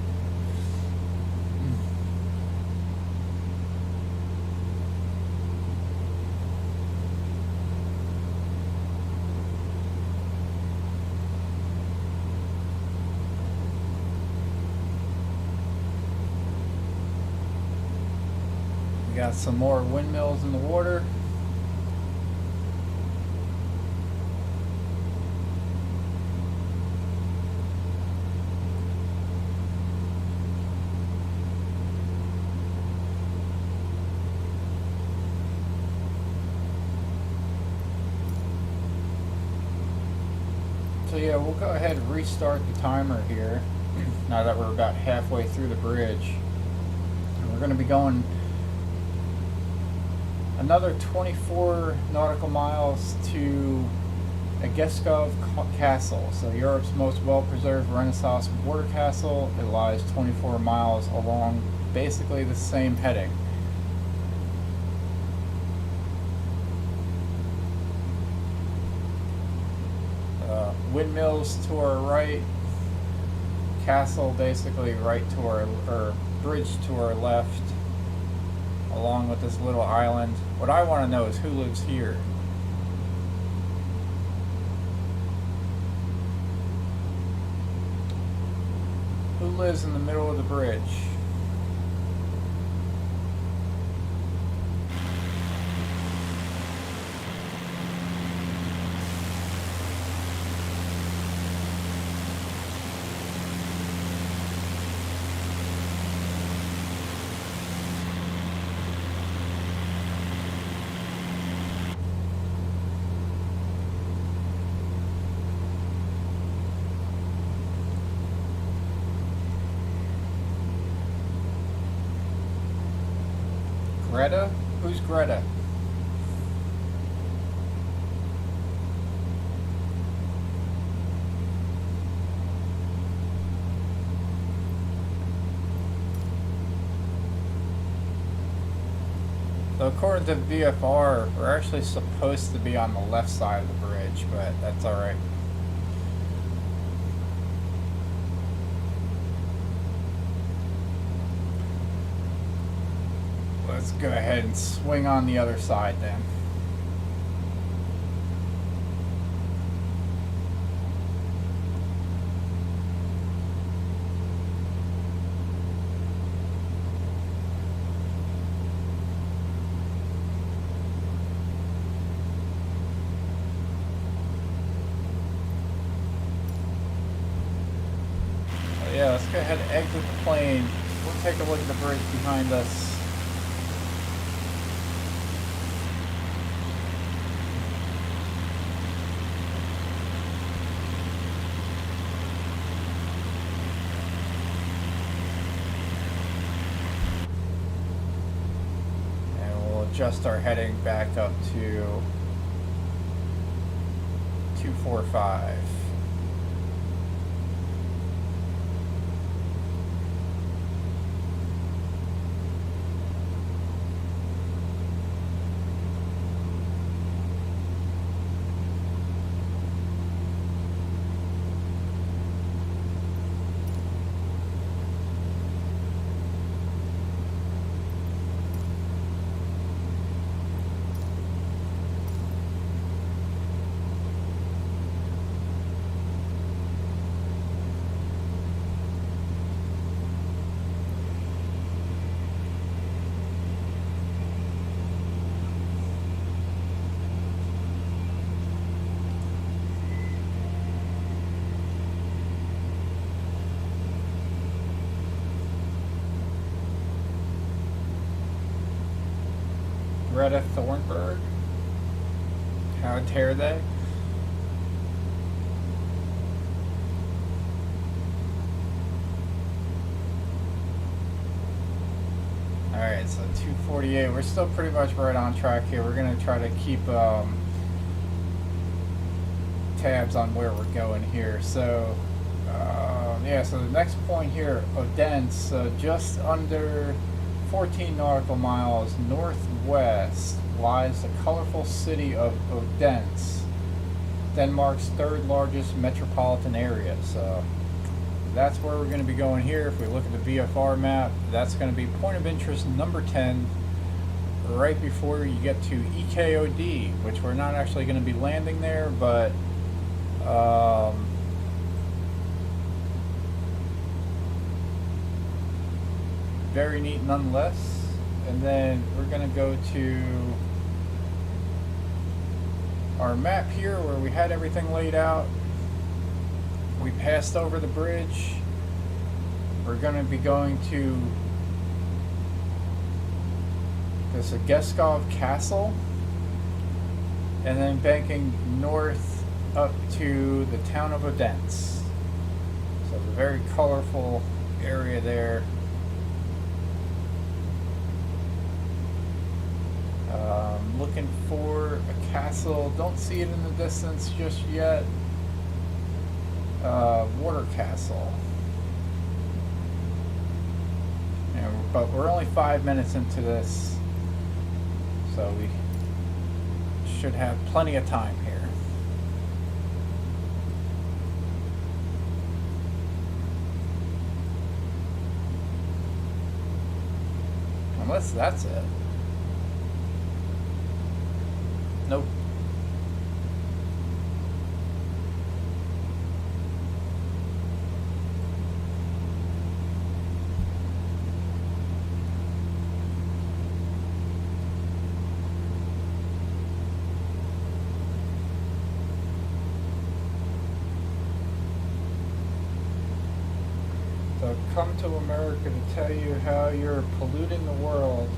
got some more windmills in the water. So yeah, we'll go ahead and restart the timer here now that we're about halfway through the bridge. And we're going to be going another 24 nautical miles to Igesco Castle. So Europe's most well-preserved Renaissance border castle. It lies 24 miles along basically the same heading. Windmills to our right, castle basically right to our, or bridge to our left, along with this little island. What I want to know is who lives here. Who lives in the middle of the bridge? Greta? Who's Greta? So according to VFR, we're actually supposed to be on the left side of the bridge, but that's alright. Let's go ahead and swing on the other side then. So yeah, let's go ahead and exit the plane. We'll take a look at the bridge behind us. Adjust our heading back up to 245. Greta Thunberg? How dare they? Alright, so 248. We're still pretty much right on track here. We're going to try to keep tabs on where we're going here. So, yeah, so the next point here, Odense, just under 14 nautical miles northwest lies the colorful city of Odense, Denmark's third largest metropolitan area. So that's where we're going to be going here. If we look at the VFR map, that's going to be point of interest number 10, right before you get to EKOD, which we're not actually going to be landing there, but very neat nonetheless. And then we're going to go to our map here where we had everything laid out. We passed over the bridge. We're going to be going to this Igesco Castle, and then banking north up to the town of Odense. So it's a very colorful area there. Looking for a castle. Don't see it in the distance just yet. Water castle. Yeah, but we're only 5 minutes into this, so we should have plenty of time here. Unless that's it. Nope. So come to America to tell you how you're polluting the world,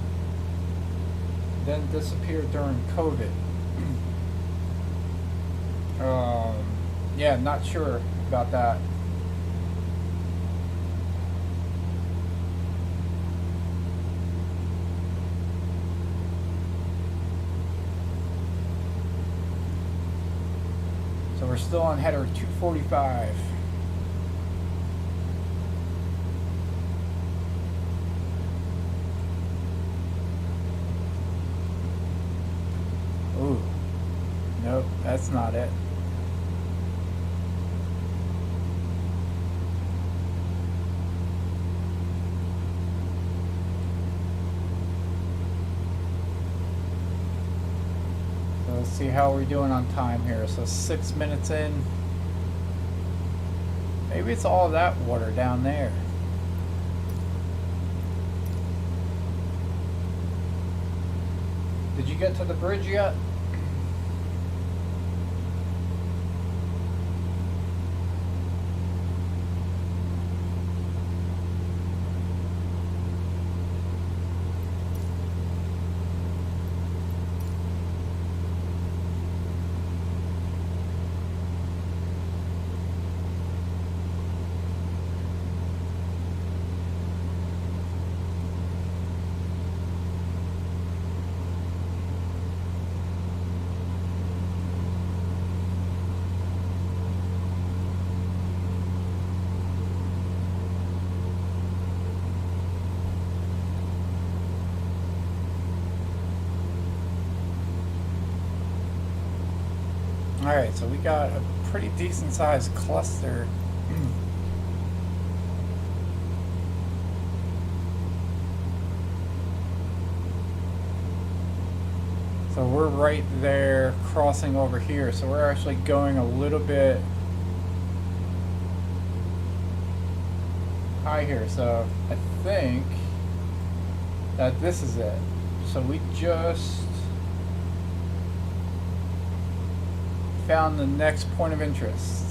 then disappear during COVID. Yeah, not sure about that. So we're still on header 245. Ooh, nope, that's not it. Let's see how we're doing on time here. So 6 minutes in. Maybe it's all that water down there. Did you get to the bridge yet? Alright, so we got a pretty decent sized cluster. So we're right there crossing over here, so we're actually going a little bit high here. So I think that this is it. So we just found the next point of interest.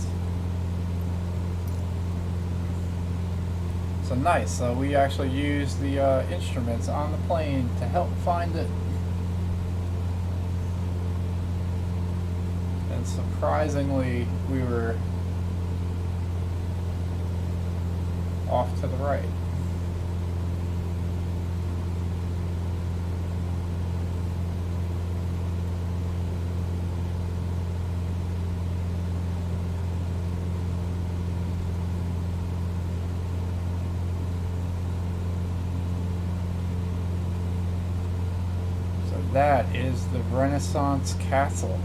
So nice. So we actually used the instruments on the plane to help find it. And surprisingly, we were off to the right. That is the Renaissance Castle.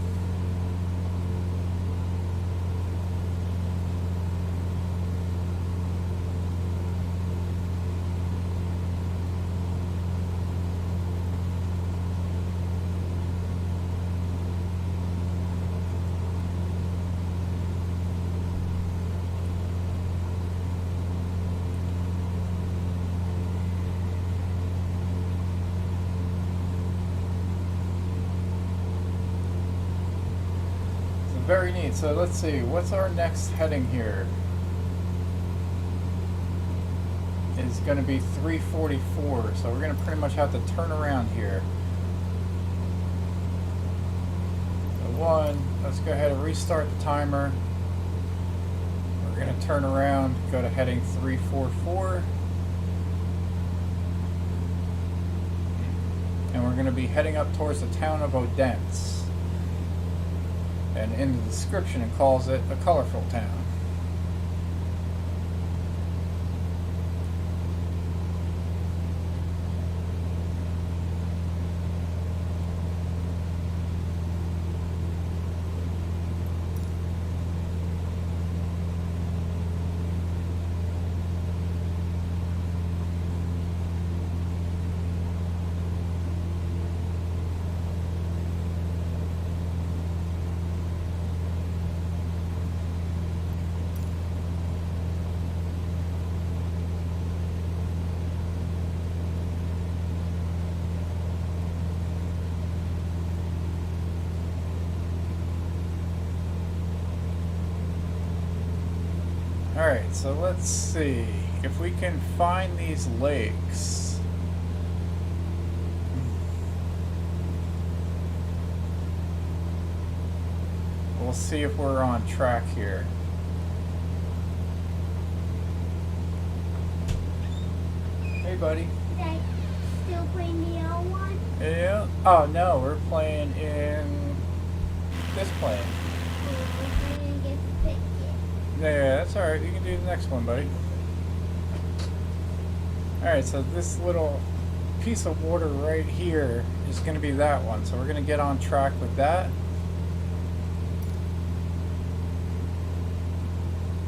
very neat. So let's see, what's our next heading here? It's going to be 344, so we're going to pretty much have to turn around here. So one, let's go ahead and restart the timer. We're going to turn around, go to heading 344. And we're going to be heading up towards the town of Odense. And in the description it calls it a colorful town. Alright, so let's see if we can find these lakes. We'll see if we're on track here. Hey, buddy. They still playing the L one? Yeah. Oh, no, we're playing in this plane. I didn't get to pick it. Yeah, that's alright. You can do the next one, buddy. Alright, so this little piece of water right here is going to be that one. So we're going to get on track with that.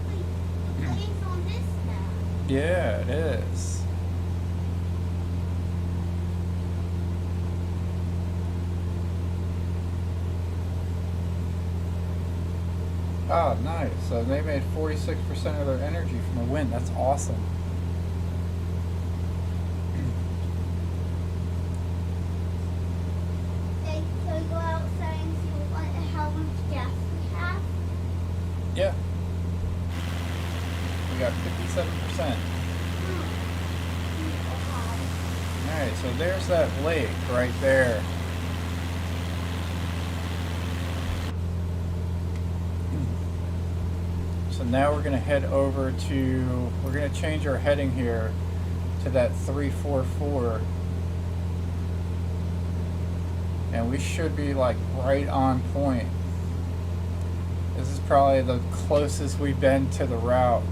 Wait, the plane's on this now. Yeah, it is. Oh, nice. So they made 46% of their energy from the wind. That's awesome. They could go outside and see how much gas we have. Yeah. We got 57%. Alright, so there's that lake right there. So now we're going to head over to, we're going to change our heading here to that 344. And we should be like right on point. This is probably the closest we've been to the route.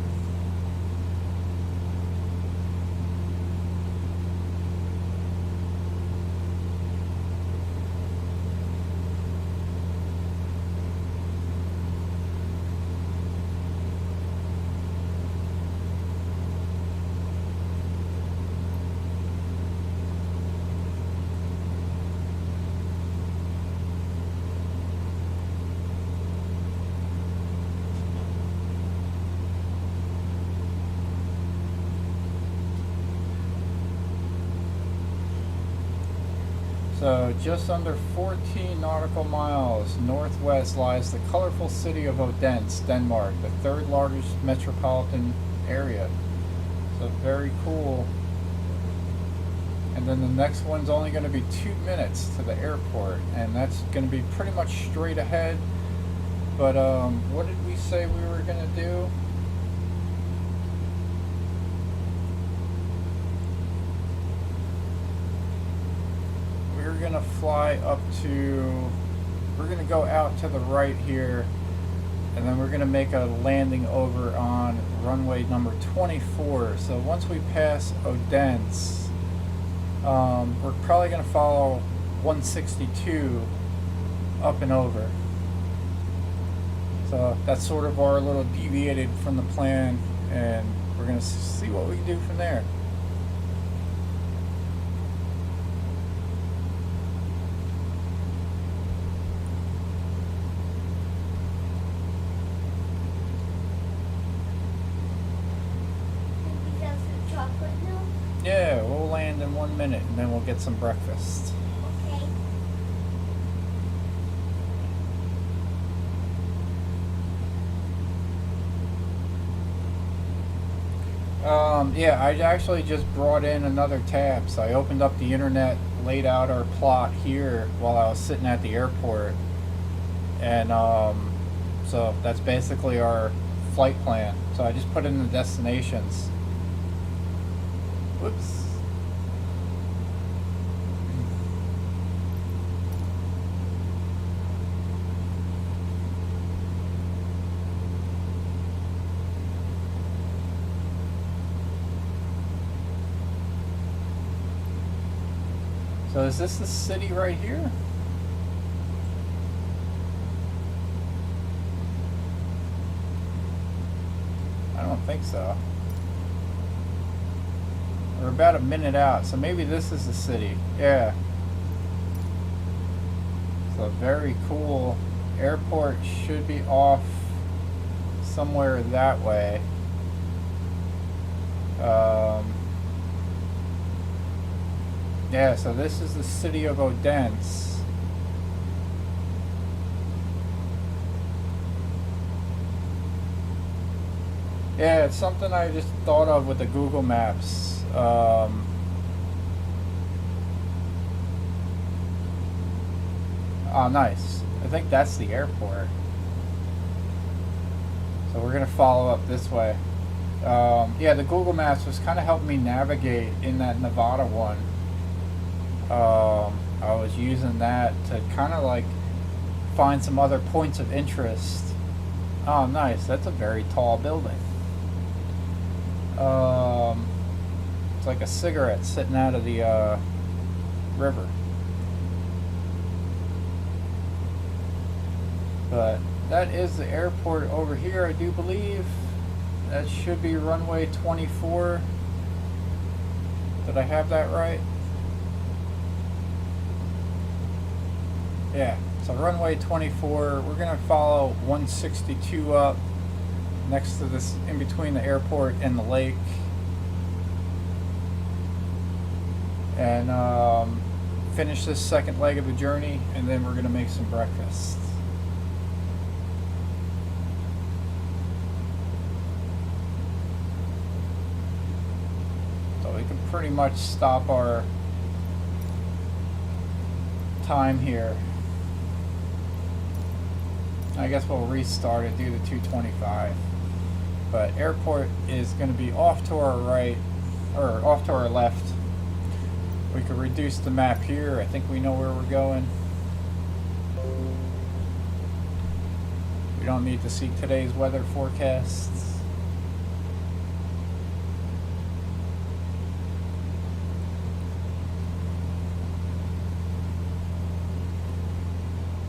So just under 14 nautical miles northwest lies the colorful city of Odense, Denmark, the third largest metropolitan area. So very cool. And then the next one's only going to be 2 minutes to the airport, and that's going to be pretty much straight ahead. But what did we say we were going to do? We're going to fly up to, we're going to go out to the right here, and then we're going to make a landing over on runway number 24. So once we pass Odense, we're probably going to follow 162 up and over. So that's sort of our little deviated from the plan, and we're going to see what we can do from there. Yeah, we'll land in 1 minute and then we'll get some breakfast. Okay. Yeah, I actually just brought in another tab. So I opened up the internet, laid out our plot here while I was sitting at the airport. And so that's basically our flight plan. So I just put in the destinations. Whoops. So is this the city right here? I don't think so. We're about a minute out, so maybe this is the city. Yeah. So very cool. Airport should be off somewhere that way. Yeah, so this is the city of Odense. Yeah, it's something I just thought of with the Google Maps. Oh, nice. I think that's the airport. So we're going to follow up this way. Yeah, the Google Maps was kind of helping me navigate in that Nevada one. I was using that to kind of like find some other points of interest. Oh, nice. That's a very tall building. It's like a cigarette sitting out of the river. But that is the airport over here, I do believe. That should be runway 24. Did I have that right? Yeah, so runway 24, we're going to follow 162 up next to this, in between the airport and the lake. And finish this second leg of the journey, and then we're going to make some breakfast. So we can pretty much stop our time here. I guess we'll restart it, do the 225. But airport is going to be off to our right, or off to our left. We could reduce the map here. I think we know where we're going. We don't need to see today's weather forecasts.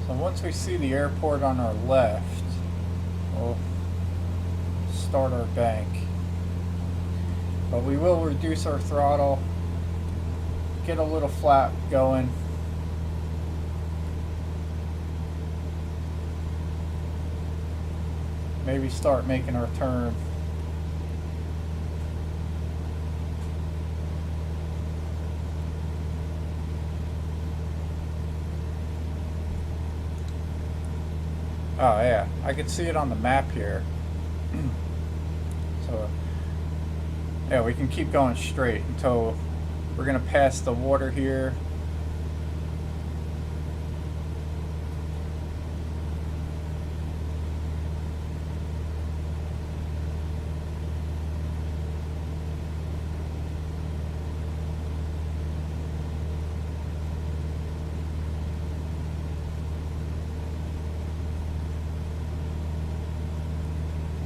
So once we see the airport on our left, we'll start our bank. But we will reduce our throttle, get a little flap going. Maybe start making our turn. Oh yeah, I can see it on the map here. So yeah, we can keep going straight until we're gonna pass the water here.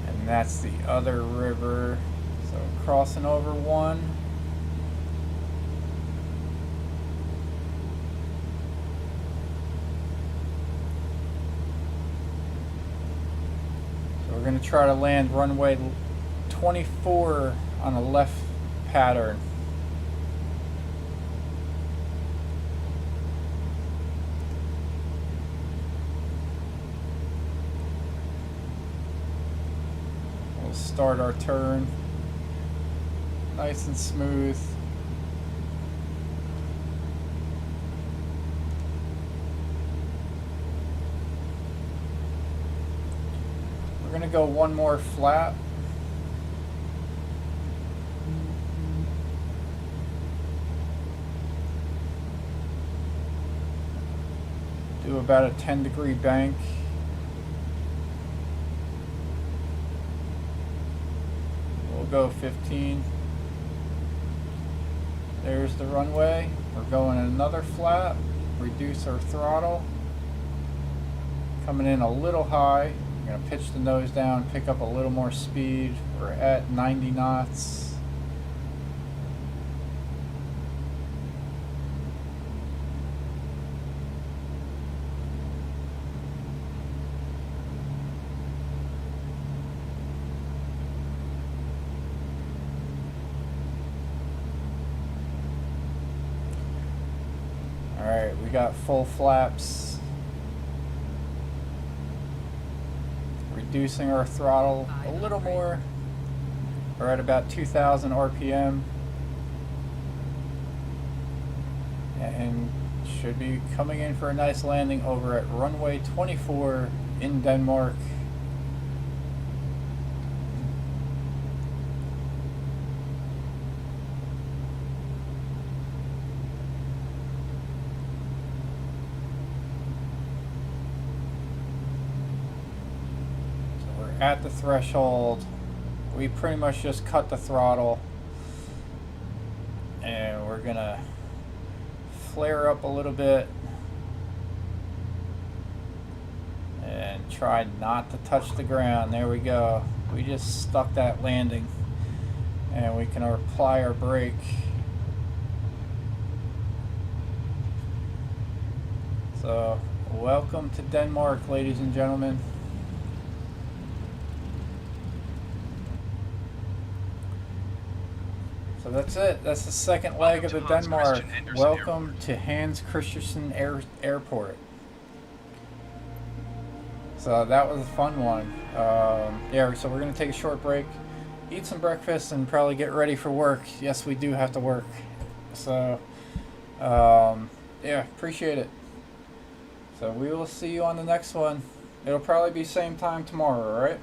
And that's the other river. So crossing over one. We're going to try to land runway 24 on a left pattern. We'll start our turn nice and smooth. We're going to go one more flap. do about a 10-degree bank. We'll go 15. There's the runway. We're going another flap. Reduce our throttle. Coming in a little high. We're going to pitch the nose down, pick up a little more speed. We're at 90 knots. Alright, we got full flaps. Reducing our throttle a little more. We're at about 2,000 RPM. And should be coming in for a nice landing over at runway 24 in Denmark. At the threshold, we pretty much just cut the throttle, and we're gonna flare up a little bit and try not to touch the ground. There we go. We just stuck that landing, and we can apply our brake. So welcome to Denmark, ladies and gentlemen. So that's it. That's the second leg of the Denmark. Welcome to Hans Christian Airport. So that was a fun one. Yeah, so we're going to take a short break, eat some breakfast, and probably get ready for work. Yes, we do have to work. So, yeah, appreciate it. So we will see you on the next one. It'll probably be same time tomorrow, alright?